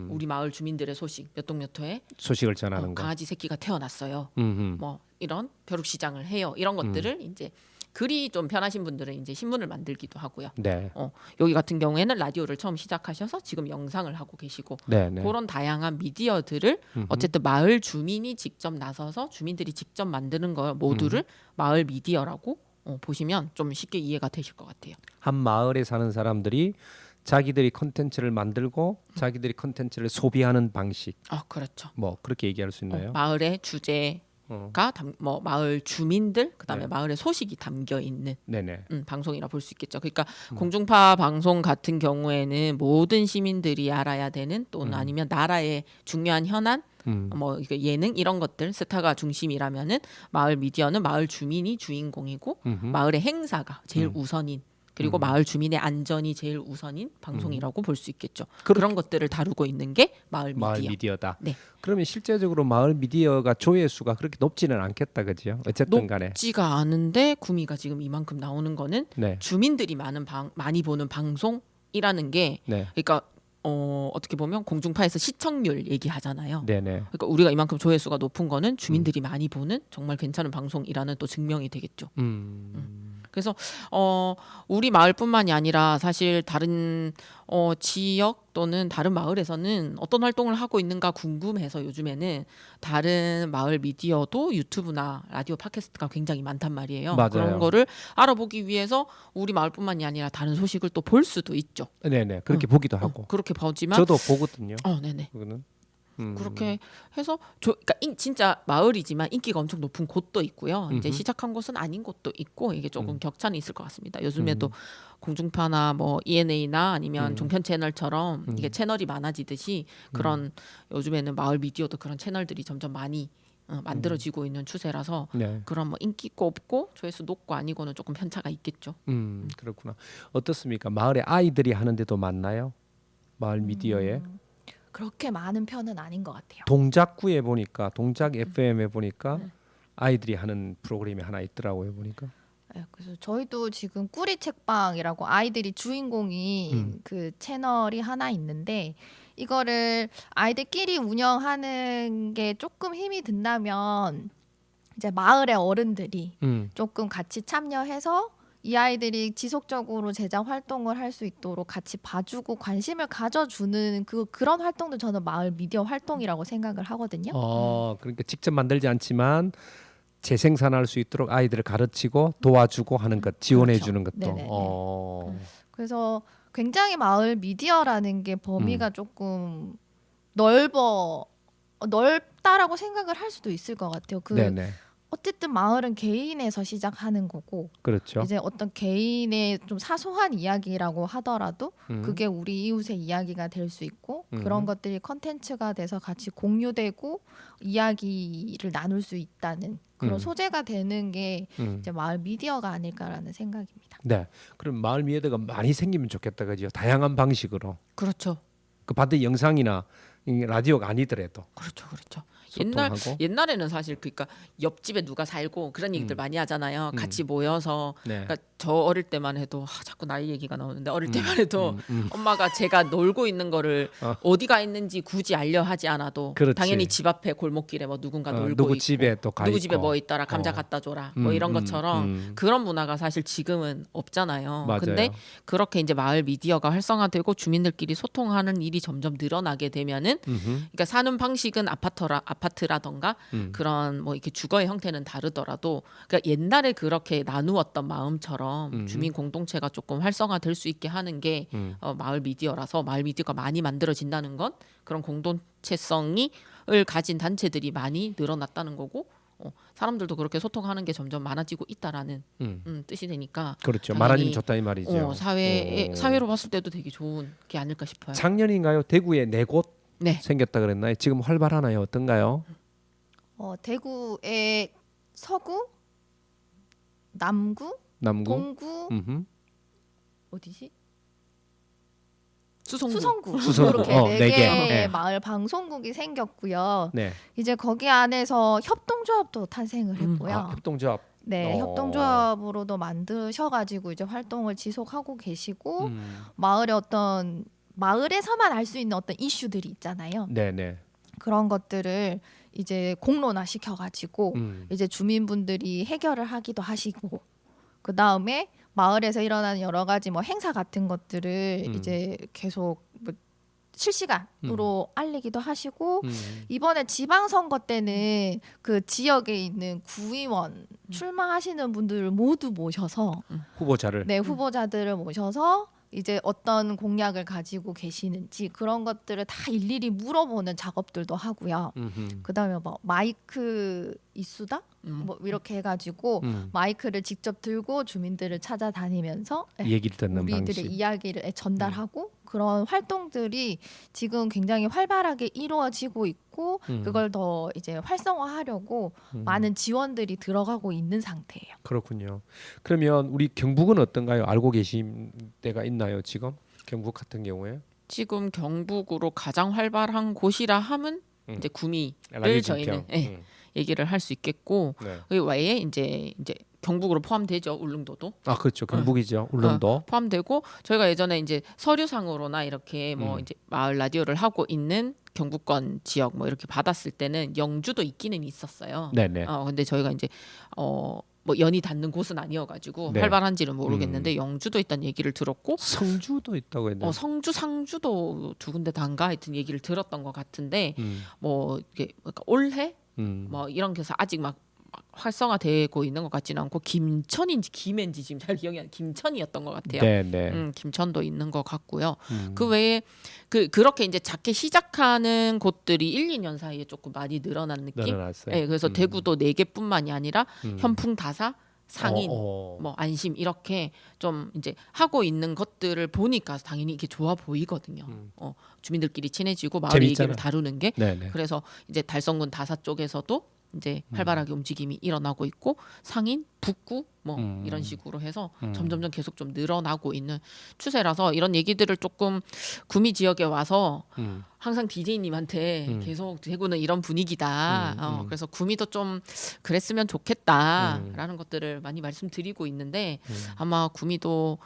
우리 마을 주민들의 소식 몇 동 몇 호에 소식을 전하는 거. 강아지 새끼가 태어났어요. 음흠. 뭐 이런 벼룩시장을 해요. 이런 것들을 이제 글이 좀 편하신 분들은 이제 신문을 만들기도 하고요. 네. 여기 같은 경우에는 라디오를 처음 시작하셔서 지금 영상을 하고 계시고 네, 네. 그런 다양한 미디어들을 어쨌든 마을 주민이 직접 나서서 주민들이 직접 만드는 거 모두를 마을 미디어라고 보시면 좀 쉽게 이해가 되실 것 같아요. 한 마을에 사는 사람들이 자기들이 컨텐츠를 만들고 자기들이 컨텐츠를 소비하는 방식 그렇죠. 뭐 그렇게 얘기할 수 있나요? 마을의 주제 뭐 마을 주민들 그다음에 네. 마을의 소식이 담겨 있는 네네. 방송이라 볼 수 있겠죠. 그러니까 공중파 방송 같은 경우에는 모든 시민들이 알아야 되는 또는 아니면 나라의 중요한 현안 뭐 이게 예능 이런 것들 스타가 중심이라면은 마을 미디어는 마을 주민이 주인공이고 마을의 행사가 제일 우선인 그리고 마을 주민의 안전이 제일 우선인 방송이라고 볼 수 있겠죠. 그런 것들을 다루고 있는 게 마을 미디어. 마을 미디어다. 네. 그러면 실제적으로 마을 미디어가 조회수가 그렇게 높지는 않겠다, 그죠? 어쨌든 간에. 높지가 않은데 구미가 지금 이만큼 나오는 거는 네. 주민들이 많이 보는 방송이라는 게 네. 그러니까 어떻게 보면 공중파에서 시청률 얘기하잖아요. 네네. 그러니까 우리가 이만큼 조회수가 높은 거는 주민들이 많이 보는 정말 괜찮은 방송이라는 또 증명이 되겠죠. 그래서 우리 마을뿐만이 아니라 사실 다른 지역 또는 다른 마을에서는 어떤 활동을 하고 있는가 궁금해서 요즘에는 다른 마을 미디어도 유튜브나 라디오 팟캐스트가 굉장히 많단 말이에요. 맞아요. 그런 거를 알아보기 위해서 우리 마을뿐만이 아니라 다른 소식을 또 볼 수도 있죠. 네네. 그렇게 보기도 하고. 그렇게 보지만 저도 보거든요. 네네. 그거는. 그렇게 해서 그러니까 진짜 마을이지만 인기가 엄청 높은 곳도 있고요. 이제 시작한 곳은 아닌 곳도 있고 이게 조금 격차는 있을 것 같습니다. 요즘에도 공중파나 뭐 ENA나 아니면 종편 채널처럼 이게 채널이 많아지듯이 그런 요즘에는 마을 미디어도 그런 채널들이 점점 많이 만들어지고 있는 추세라서 네. 그런 뭐 인기 있고 없고 조회수 높고 아니고는 조금 편차가 있겠죠. 그렇구나. 어떻습니까? 마을에 아이들이 하는데도 많나요? 마을 미디어에 그렇게 많은 편은 아닌 것 같아요. 동작구에 보니까 동작 FM에 보니까 아이들이 하는 프로그램이 하나 있더라고요 보니까. 네, 그래서 저희도 지금 꾸리 책방이라고 아이들이 주인공인 그 채널이 하나 있는데 이거를 아이들끼리 운영하는 게 조금 힘이 든다면 이제 마을의 어른들이 조금 같이 참여해서 이 아이들이 지속적으로 제작 활동을 할 수 있도록 같이 봐주고 관심을 가져주는 그런 활동도 저는 마을 미디어 활동이라고 생각을 하거든요. 그러니까 직접 만들지 않지만 재생산할 수 있도록 아이들을 가르치고 도와주고 하는 것, 지원해 그렇죠. 주는 것도. 네네네. 그래서 굉장히 마을 미디어라는 게 범위가 조금 넓다라고 생각을 할 수도 있을 것 같아요. 네네. 어쨌든 마을은 개인에서 시작하는 거고 그렇죠. 이제 어떤 개인의 좀 사소한 이야기라고 하더라도 그게 우리 이웃의 이야기가 될 수 있고 그런 것들이 컨텐츠가 돼서 같이 공유되고 이야기를 나눌 수 있다는 그런 소재가 되는 게 이제 마을 미디어가 아닐까라는 생각입니다. 네. 그럼 마을 미디어가 많이 생기면 좋겠다, 그죠? 다양한 방식으로. 그렇죠. 그 반대 영상이나 이 라디오가 아니더라도. 그렇죠. 소통하고. 옛날에는 사실 그러니까 옆집에 누가 살고 그런 얘기들 많이 하잖아요. 같이 모여서 네. 그러니까 저 어릴 때만 해도 자꾸 나이 얘기가 나오는데 어릴 때만 해도 엄마가 제가 놀고 있는 거를 어디가 있는지 굳이 알려 하지 않아도 그렇지. 당연히 집 앞에 골목길에 뭐 누군가 놀고 누구 있고 집에 또 가 누구 있고. 집에 뭐 있더라 감자 갖다 줘라 뭐 이런 것처럼 그런 문화가 사실 지금은 없잖아요. 맞아요. 근데 그렇게 이제 마을 미디어가 활성화되고 주민들끼리 소통하는 일이 점점 늘어나게 되면은 그러니까 사는 방식은 아파트라던가 그런 뭐 이렇게 주거의 형태는 다르더라도 그러니까 옛날에 그렇게 나누었던 마음처럼 주민 공동체가 조금 활성화될 수 있게 하는 게 마을 미디어라서 마을 미디어가 많이 만들어진다는 건 그런 공동체성을 가진 단체들이 많이 늘어났다는 거고 사람들도 그렇게 소통하는 게 점점 많아지고 있다라는 뜻이 되니까 그렇죠. 당연히, 많아지면 좋다 이 말이죠. 사회로 봤을 때도 되게 좋은 게 아닐까 싶어요. 작년인가요? 대구에 4곳 네. 생겼다 그랬나요? 지금 활발하나요? 어떤가요? 대구의 서구, 남구, 남구? 동구 어디지? 수성구 이렇게 네 네 개. 개의 네. 마을 방송국이 생겼고요. 네. 이제 거기 안에서 협동조합도 탄생을 했고요. 협동조합. 네, 협동조합으로도 만드셔가지고 이제 활동을 지속하고 계시고 마을에서만 알 수 있는 어떤 이슈들이 있잖아요. 네네. 그런 것들을 이제 공론화 시켜가지고 이제 주민분들이 해결을 하기도 하시고 그 다음에 마을에서 일어나는 여러 가지 뭐 행사 같은 것들을 이제 계속 뭐 실시간으로 알리기도 하시고 이번에 지방선거 때는 그 지역에 있는 구의원 출마하시는 분들을 모두 모셔서 후보자를. 네 후보자들을 모셔서 이제 어떤 공약을 가지고 계시는지 그런 것들을 다 일일이 물어보는 작업들도 하고요. 그다음에 뭐 마이크 이수다 뭐 이렇게 해가지고 마이크를 직접 들고 주민들을 찾아다니면서 얘기를 듣는 우리들의 방식. 이야기를 전달하고 그런 활동들이 지금 굉장히 활발하게 이루어지고 있고 그걸 더 이제 활성화하려고 많은 지원들이 들어가고 있는 상태예요. 그렇군요. 그러면 우리 경북은 어떤가요? 알고 계신 데가 있나요 지금? 경북 같은 경우에? 지금 경북으로 가장 활발한 곳이라 함은 이제 구미를 라디오 저희는 진평. 얘기를 할 수 있겠고 네. 그 외에 이제 경북으로 포함되죠. 울릉도도 아 그렇죠. 경북이죠. 울릉도. 포함되고 저희가 예전에 이제 서류상으로나 이렇게 뭐 이제 마을 라디오를 하고 있는 경북권 지역 뭐 이렇게 받았을 때는 영주도 있기는 있었어요. 네네. 근데 저희가 이제 뭐 연이 닿는 곳은 아니어가지고 네. 활발한지는 모르겠는데 영주도 있다는 얘기를 들었고 성주도 있다고 했는데. 성주 상주도 두 군데 단가 하여튼 얘기를 들었던 것 같은데 음. 뭐 이게 그러니까 올해 음. 뭐 이런 게서 아직 막 활성화되고 있는 것 같지는 않고 김천인지 김해인지 지금 잘 기억이 안 김천이었던 것 같아요. 네네. 김천도 있는 것 같고요. 그 외에 그렇게 이제 작게 시작하는 곳들이 1, 2년 사이에 조금 많이 늘어난 느낌. 늘어났어요. 네, 그래서 대구도 4개뿐만이 아니라 현풍 다사, 상인, 어. 뭐 안심 이렇게 좀 이제 하고 있는 것들을 보니까 당연히 이게 좋아 보이거든요. 주민들끼리 친해지고 마을 재밌잖아요. 얘기를 다루는 게. 네네. 그래서 이제 달성군 다사 쪽에서도 이제 활발하게 움직임이 일어나고 있고 상인, 북구 뭐 이런 식으로 해서 점점점 계속 좀 늘어나고 있는 추세라서 이런 얘기들을 조금 구미 지역에 와서 항상 DJ님한테 계속 대구는 이런 분위기다. 그래서 구미도 좀 그랬으면 좋겠다라는 것들을 많이 말씀드리고 있는데 아마 구미도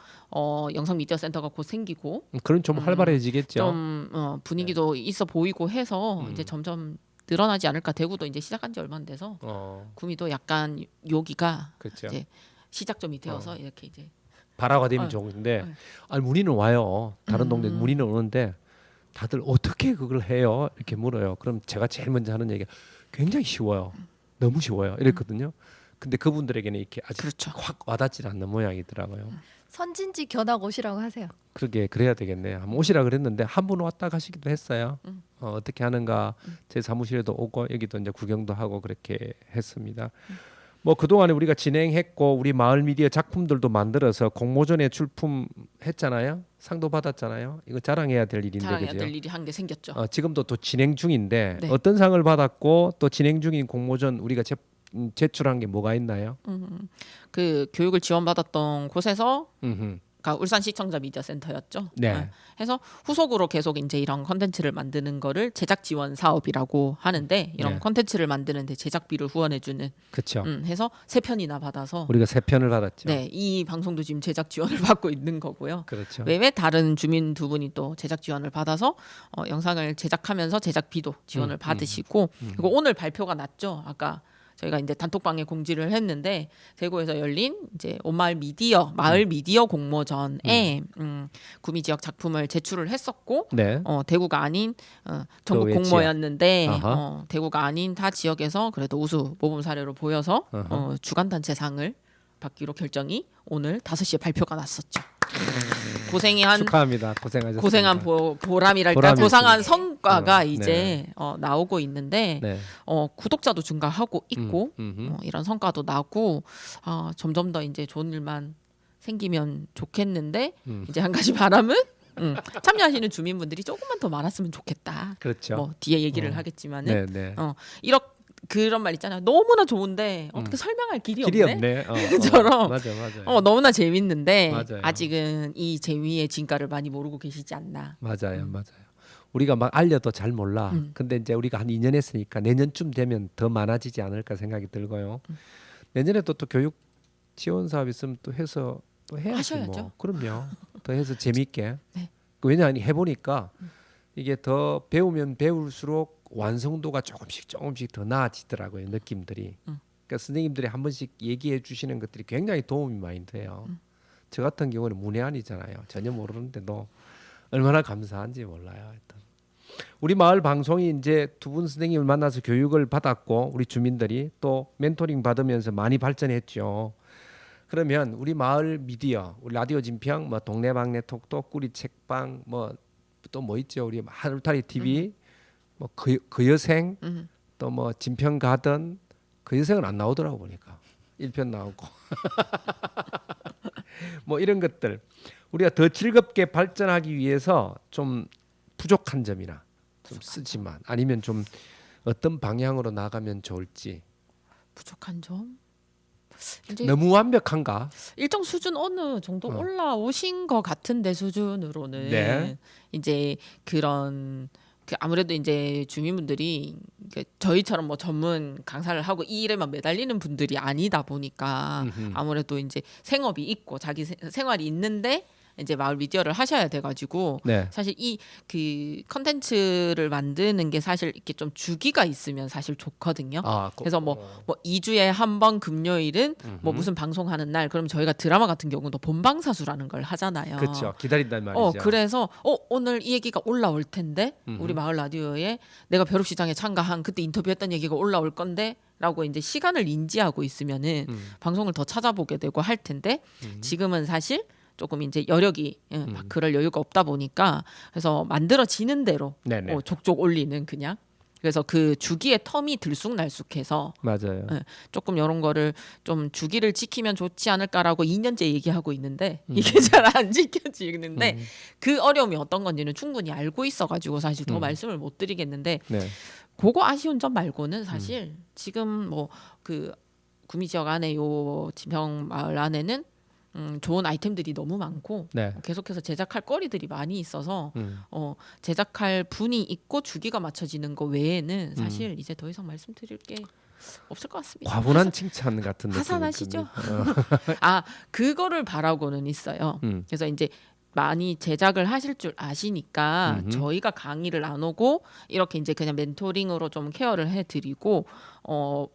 영상 미디어 센터가 곧 생기고 그럼 좀 활발해지겠죠. 좀 분위기도 있어 보이고 해서 이제 점점 늘어나지 않을까. 대구도 이제 시작한 지 얼마 안 돼서 구미도 약간 여기가 그렇죠. 이제 시작점이 되어서 이렇게 이제 발화가 되면 좋은데 아니 문의는 와요. 다른 동네 문의는 오는데 다들 어떻게 그걸 해요? 이렇게 물어요. 그럼 제가 제일 먼저 하는 얘기가 굉장히 쉬워요. 너무 쉬워요. 이랬거든요. 근데 그분들에게는 이렇게 아직 그렇죠. 확 와닿지 않는 모양이더라고요. 선진지 견학 오시라고 하세요. 그러게 그래야 되겠네요. 한번 오시라 그랬는데 한 분 왔다 가시기도 했어요. 어떻게 하는가 제 사무실에도 오고 여기도 이제 구경도 하고 그렇게 했습니다. 뭐 그동안에 우리가 진행했고 우리 마을 미디어 작품들도 만들어서 공모전에 출품했잖아요. 상도 받았잖아요. 이거 자랑해야 될 일인데 자랑해야 그죠? 될 일이 한 개 생겼죠. 지금도 또 진행 중인데 네. 어떤 상을 받았고 또 진행 중인 공모전 우리가 제출한 게 뭐가 있나요? 그 교육을 지원받았던 곳에서 음흠. 그러니까 울산 시청자 미디어 센터였죠. 네. 해서 후속으로 계속 이제 이런 컨텐츠를 만드는 거를 제작 지원 사업이라고 하는데 이런 네. 컨텐츠를 만드는데 제작비를 후원해주는 그렇죠. 해서 3편이나 받아서 우리가 3편을 받았죠. 네, 이 방송도 지금 제작 지원을 받고 있는 거고요. 그렇죠. 외에 다른 주민 두 분이 또 제작 지원을 받아서 영상을 제작하면서 제작비도 지원을 받으시고 그리고 오늘 발표가 났죠. 아까 저희가 이제 단톡방에 공지를 했는데 대구에서 열린 이제 온마을 미디어 마을 미디어 공모전에 구미 지역 작품을 제출을 했었고 네. 대구가 아닌 전국 외 공모였는데 아하. 대구가 아닌 타 지역에서 그래도 우수 모범 사례로 보여서 주간 단체상을 받기로 결정이 오늘 5시에 발표가 났었죠. 고생이 한 축하합니다. 고생하셨습니다. 고생한 보람이랄까 보람이 고상한 있습니다. 성과가 네. 이제 나오고 있는데 네. 구독자도 증가하고 있고 음흠. 이런 성과도 나고 점점 더 이제 좋은 일만 생기면 좋겠는데 이제 한 가지 바람은 참여하시는 주민분들이 조금만 더 많았으면 좋겠다. 그렇죠. 뭐 뒤에 얘기를 하겠지만은 네, 네. 이렇게 그런 말 있잖아요. 너무나 좋은데 어떻게 설명할 길이 길이 없네. 없네. 그처럼 맞아요. 너무나 재밌는데 맞아요. 아직은 이 재미의 진가를 많이 모르고 계시지 않나. 맞아요. 우리가 막 알려도 잘 몰라. 근데 이제 우리가 한 2년 했으니까 내년쯤 되면 더 많아지지 않을까 생각이 들고요. 내년에도 또 교육 지원 사업 있으면 또 해서 또 해야지 하셔야죠. 뭐. 그럼요. 더 해서 재밌게. 네. 왜냐하면 해보니까 이게 더 배우면 배울수록 완성도가 조금씩 더 나아지더라고요. 느낌들이. 그러니까 선생님들이 한 번씩 얘기해 주시는 것들이 굉장히 도움이 많이 돼요. 저 같은 경우는 문외한이잖아요. 전혀 모르는데도 얼마나 감사한지 몰라요. 일단 우리 마을 방송이 이제 두 분 선생님을 만나서 교육을 받았고 우리 주민들이 또 멘토링 받으면서 많이 발전했죠. 그러면 우리 마을 미디어, 우리 라디오 진평, 뭐 동네방네 톡톡, 꾸리 책방, 뭐 또 뭐 있죠? 우리 하루타리 TV, 뭐 그 여생, 또 뭐 진평 가든 그 여생은 안 나오더라고 보니까 1편 나오고 뭐 이런 것들 우리가 더 즐겁게 발전하기 위해서 좀 부족한 점이나 좀 쓰지만 아니면 좀 어떤 방향으로 나가면 좋을지. 부족한 점. 이제 너무 완벽한가? 일정 수준 어느 정도 어. 올라오신 것 같은데 수준으로는 네. 이제 그런 아무래도 이제 주민분들이 저희처럼 뭐 전문 강사를 하고 이 일에만 매달리는 분들이 아니다 보니까 아무래도 이제 생업이 있고 자기 생활이 있는데 이제 마을 미디어를 하셔야 돼가지고 네. 사실 이 그 컨텐츠를 만드는 게 사실 이렇게 좀 주기가 있으면 사실 좋거든요. 그래서 뭐 2주에 한 번 금요일은 뭐 무슨 방송하는 날 그럼 저희가 드라마 같은 경우도 본방사수라는 걸 하잖아요. 그렇죠. 기다린단 말이죠. 그래서 오늘 이 얘기가 올라올 텐데 우리 마을 라디오에 내가 벼룩시장에 참가한 그때 인터뷰했던 얘기가 올라올 건데 라고 이제 시간을 인지하고 있으면은 방송을 더 찾아보게 되고 할 텐데 지금은 사실 조금 이제 여력이 막 그럴 여유가 없다 보니까 그래서 만들어지는 대로 네네. 족족 올리는 그냥 그래서 그 주기의 텀이 들쑥날쑥해서 맞아요. 조금 이런 거를 좀 주기를 지키면 좋지 않을까라고 2년째 얘기하고 있는데 이게 잘 안 지켜지는데 그 어려움이 어떤 건지는 충분히 알고 있어가지고 사실 더 말씀을 못 드리겠는데 네. 그거 아쉬운 점 말고는 사실 지금 뭐 그 구미 지역 안에 요 진평 마을 안에는 좋은 아이템들이 너무 많고 네. 계속해서 제작할 거리들이 많이 있어서 제작할 분이 있고 주기가 맞춰지는 거 외에는 사실 이제 더 이상 말씀드릴 게 없을 것 같습니다. 과분한 칭찬 같은 느낌. 하산하시죠. 아 그거를 바라고는 있어요. 그래서 이제 많이 제작을 하실 줄 아시니까 저희가 강의를 안 오고 이렇게 이제 그냥 멘토링으로 좀 케어를 해드리고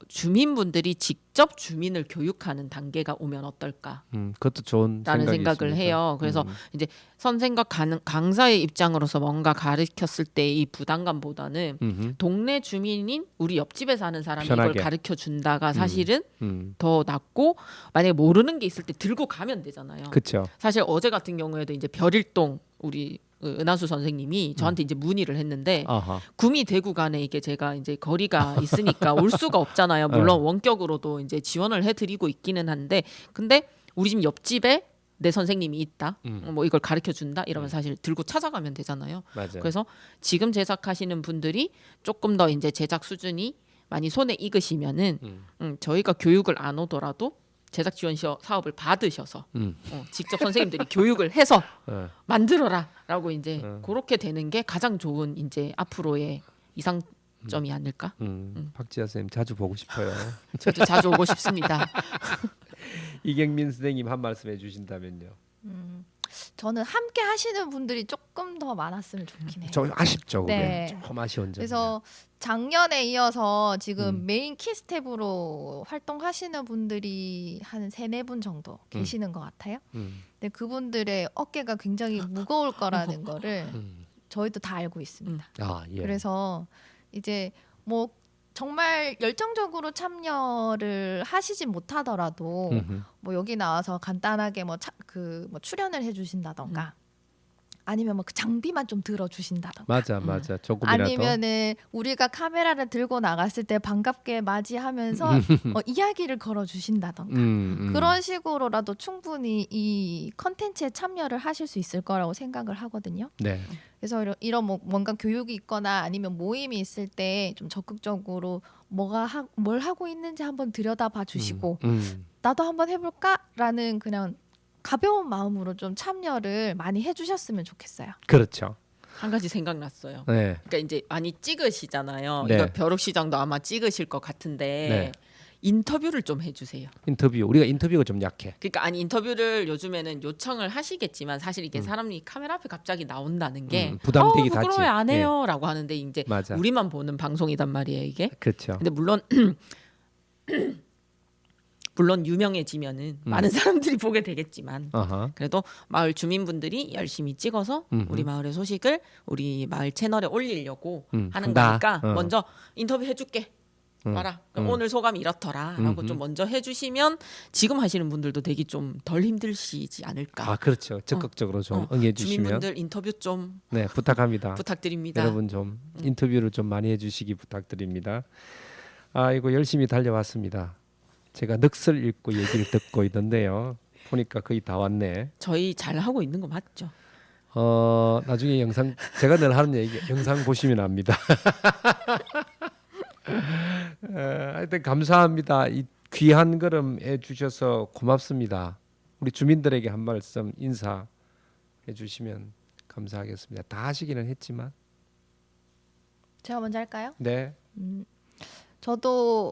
주민분들이 직접 주민을 교육하는 단계가 오면 어떨까? 그것도 좋은 라는 생각이 생각을 있습니다. 해요. 그래서 이제 선생과 강사의 입장으로서 뭔가 가르쳤을 때 이 부담감보다는 동네 주민인 우리 옆집에 사는 사람이 편하게. 이걸 가르쳐 준다가 사실은 음. 더 낫고 만약에 모르는 게 있을 때 들고 가면 되잖아요. 그렇죠. 사실 어제 같은 경우에도 이제 별일동 우리 은하수 선생님이 저한테 이제 문의를 했는데 아하. 구미 대구 간에 이게 제가 이제 거리가 있으니까 올 수가 없잖아요. 물론 원격으로도 이제 지원을 해드리고 있기는 한데 근데 우리 집 옆집에 내 선생님이 있다. 뭐 이걸 가르쳐 준다. 이러면 사실 들고 찾아가면 되잖아요. 맞아요. 그래서 지금 제작하시는 분들이 조금 더 이제 제작 수준이 많이 손에 익으시면은 저희가 교육을 안 오더라도 제작 지원 사업을 받으셔서 직접 선생님들이 교육을 해서 만들어라라고 이제 그렇게 되는 게 가장 좋은 이제 앞으로의 이상점이 아닐까? 박지아 선생님 자주 보고 싶어요. 저도 자주 오고 싶습니다. 이경민 선생님 한 말씀 해주신다면요. 저는 함께 하시는 분들이 조금 더 많았으면 좋긴 해요. 좀 아쉽죠. 그게 네. 좀 아쉬운 점. 그래서 작년에 이어서 지금 메인 키스텝으로 활동하시는 분들이 한 3-4분 정도 계시는 것 같아요. 근데 그분들의 어깨가 굉장히 무거울 거라는 거를 저희도 다 알고 있습니다. 아 예. 그래서 이제 뭐 정말 열정적으로 참여를 하시진 못하더라도 뭐 여기 나와서 간단하게 뭐 출연을 해주신다던가 아니면 뭐 그 장비만 좀 들어주신다던가 맞아. 조금이라도. 아니면은 우리가 카메라를 들고 나갔을 때 반갑게 맞이하면서 이야기를 걸어주신다던가 그런 식으로라도 충분히 이 컨텐츠에 참여를 하실 수 있을 거라고 생각을 하거든요. 네. 그래서 이런 뭔가 교육이 있거나 아니면 모임이 있을 때 좀 적극적으로 뭘 하고 있는지 한번 들여다봐 주시고 나도 한번 해볼까라는 그냥 가벼운 마음으로 좀 참여를 많이 해주셨으면 좋겠어요. 그렇죠. 한 가지 생각났어요. 네. 그러니까 이제 많이 찍으시잖아요. 네. 이거 벼룩시장도 아마 찍으실 것 같은데 네. 인터뷰를 좀 해주세요. 우리가 인터뷰가 좀 약해. 그러니까 아니 인터뷰를 요즘에는 요청을 하시겠지만 사실 이게 사람이 카메라 앞에 갑자기 나온다는 게 부담되기도 하지. 부끄러워 안 해요라고 하는데 이제 맞아. 우리만 보는 방송이단 말이에요 이게. 그렇죠. 근데 물론 유명해지면은 많은 사람들이 보게 되겠지만 아하. 그래도 마을 주민분들이 열심히 찍어서 우리 마을의 소식을 우리 마을 채널에 올리려고 하는 한다. 거니까 먼저 인터뷰 해줄게 와라. 그럼 오늘 소감이 이렇더라라고 좀 먼저 해주시면 지금 하시는 분들도 되게 좀 덜 힘드시지 않을까. 아 그렇죠. 적극적으로 좀 응해주시면 주민분들 인터뷰 좀 네 부탁합니다. 부탁드립니다. 여러분 좀 인터뷰를 좀 많이 해주시기 부탁드립니다. 아이고 열심히 달려왔습니다. 제가 넋을 읽고 얘기를 듣고 있는데요. 보니까 거의 다 왔네. 저희 잘 하고 있는 거 맞죠? 나중에 영상 제가 늘 하는 얘기 영상 보시면 압니다. 하여튼 감사합니다. 이 귀한 걸음 해주셔서 고맙습니다. 우리 주민들에게 한 말씀 인사해 주시면 감사하겠습니다. 다 하시기는 했지만 제가 먼저 할까요? 네. 저도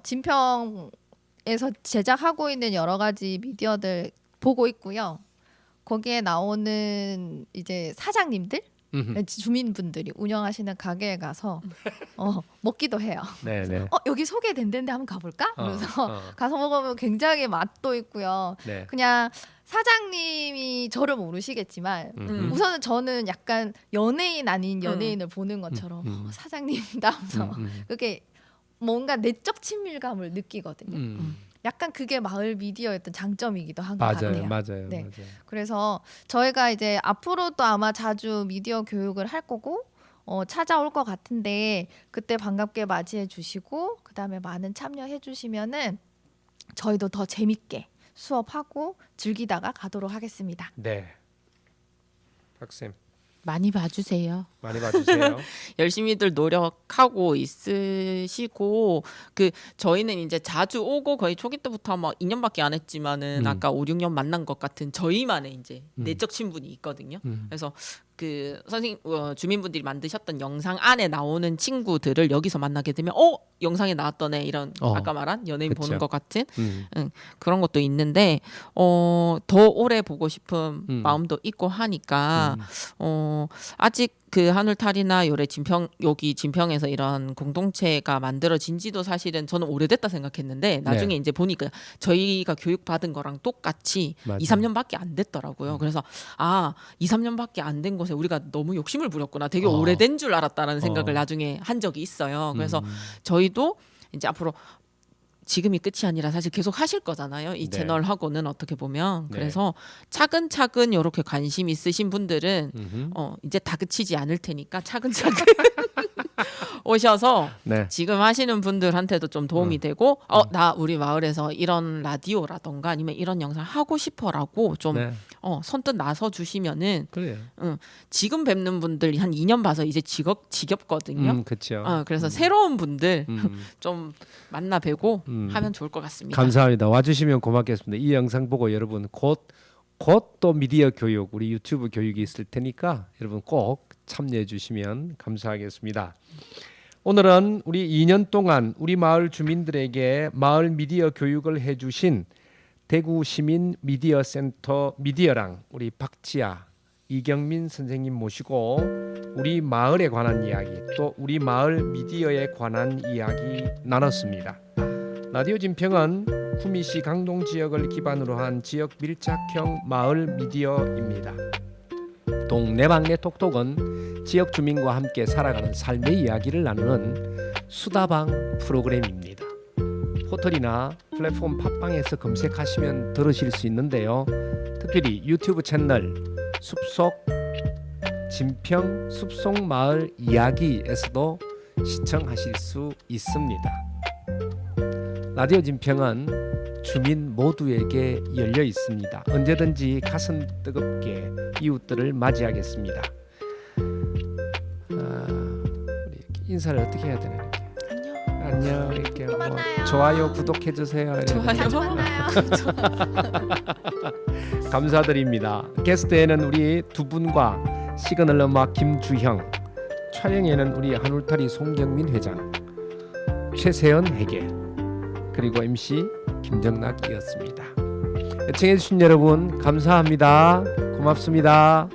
진평에서 제작하고 있는 여러 가지 미디어들 보고 있고요. 거기에 나오는 이제 사장님들, 주민분들이 운영하시는 가게에 가서 먹기도 해요. 네네. 여기 소개된다는데 한번 가볼까? 그래서 가서 먹으면 굉장히 맛도 있고요. 네. 그냥 사장님이 저를 모르시겠지만 우선은 저는 약간 연예인 아닌 연예인을 보는 것처럼 사장님이다 하면서 그게 뭔가 내적 친밀감을 느끼거든요. 약간 그게 마을 미디어의 어떤 장점이기도 한 것 같아요. 맞아요. 네. 맞아요. 그래서 저희가 이제 앞으로도 아마 자주 미디어 교육을 할 거고 찾아올 것 같은데 그때 반갑게 맞이해 주시고 그다음에 많은 참여해 주시면은 저희도 더 재밌게 수업하고 즐기다가 가도록 하겠습니다. 네. 박쌤 많이 봐주세요. 많이 봐주세요. 열심히들 노력하고 있으시고 저희는 이제 자주 오고 거의 초기 때부터 막 2년밖에 안 했지만은 아까 5, 6년 만난 것 같은 저희만의 이제 내적 친분이 있거든요. 그래서 선생님 주민분들이 만드셨던 영상 안에 나오는 친구들을 여기서 만나게 되면 영상에 나왔던 애 이런 아까 말한 연예인 그쵸. 보는 것 같은 그런 것도 있는데 더 오래 보고 싶은 마음도 있고 하니까 아직 그 한울탈이나 여기 진평에서 이런 공동체가 만들어진 지도 사실은 저는 오래됐다 생각했는데 나중에 이제 보니까 저희가 교육받은 거랑 똑같이 맞아요. 2, 3년밖에 안 됐더라고요. 그래서 2, 3년밖에 안 된 곳에 우리가 너무 욕심을 부렸구나. 되게 오래된 줄 알았다라는 생각을 나중에 한 적이 있어요. 그래서 저희도 이제 앞으로 지금이 끝이 아니라 사실 계속 하실 거잖아요. 이 네. 채널하고는 어떻게 보면. 네. 그래서 차근차근 이렇게 관심 있으신 분들은 이제 다그치지 않을 테니까 차근차근 오셔서 네. 지금 하시는 분들한테도 좀 도움이 되고 나 우리 마을에서 이런 라디오라던가 아니면 이런 영상 하고 싶어라고 좀 네. 선뜻 나서 주시면은 그래요. 지금 뵙는 분들이 한 2년 봐서 이제 지겹거든요. 그렇죠. 그래서 새로운 분들 음. 좀 만나 뵈고 하면 좋을 것 같습니다. 감사합니다. 와주시면 고맙겠습니다. 이 영상 보고 여러분 곧 또 미디어 교육 우리 유튜브 교육이 있을 테니까 여러분 꼭 참여해 주시면 감사하겠습니다. 오늘은 우리 2년 동안 우리 마을 주민들에게 마을 미디어 교육을 해주신 대구 시민 미디어 센터 미디어랑 우리 박지아 이경민 선생님 모시고 우리 마을에 관한 이야기 또 우리 마을 미디어에 관한 이야기 나눴습니다. 라디오 진평은 구미시 강동 지역을 기반으로 한 지역 밀착형 마을 미디어입니다. 동네방네 톡톡은 지역 주민과 함께 살아가는 삶의 이야기를 나누는 수다방 프로그램입니다. 포털이나 플랫폼 팟빵에서 검색하시면 들으실 수 있는데요. 특별히 유튜브 채널 숲속 진평 숲속 마을 이야기에서도 시청하실 수 있습니다. 라디오 진평은 주민 모두에게 열려 있습니다. 언제든지 가슴 뜨겁게 이웃들을 맞이하겠습니다. 우리 이렇게 인사를 어떻게 해야 되나 이렇게. 안녕 이렇게 뭐 만나요. 좋아요 구독해 주세요. 좋아요. 감사드립니다. 게스트에는 우리 두 분과 시그널 음악 김주형, 촬영에는 우리 한울타리 송경민 회장, 최세연 회계, 그리고 MC 김정락이었습니다. 애청해 주신 여러분 감사합니다. 고맙습니다.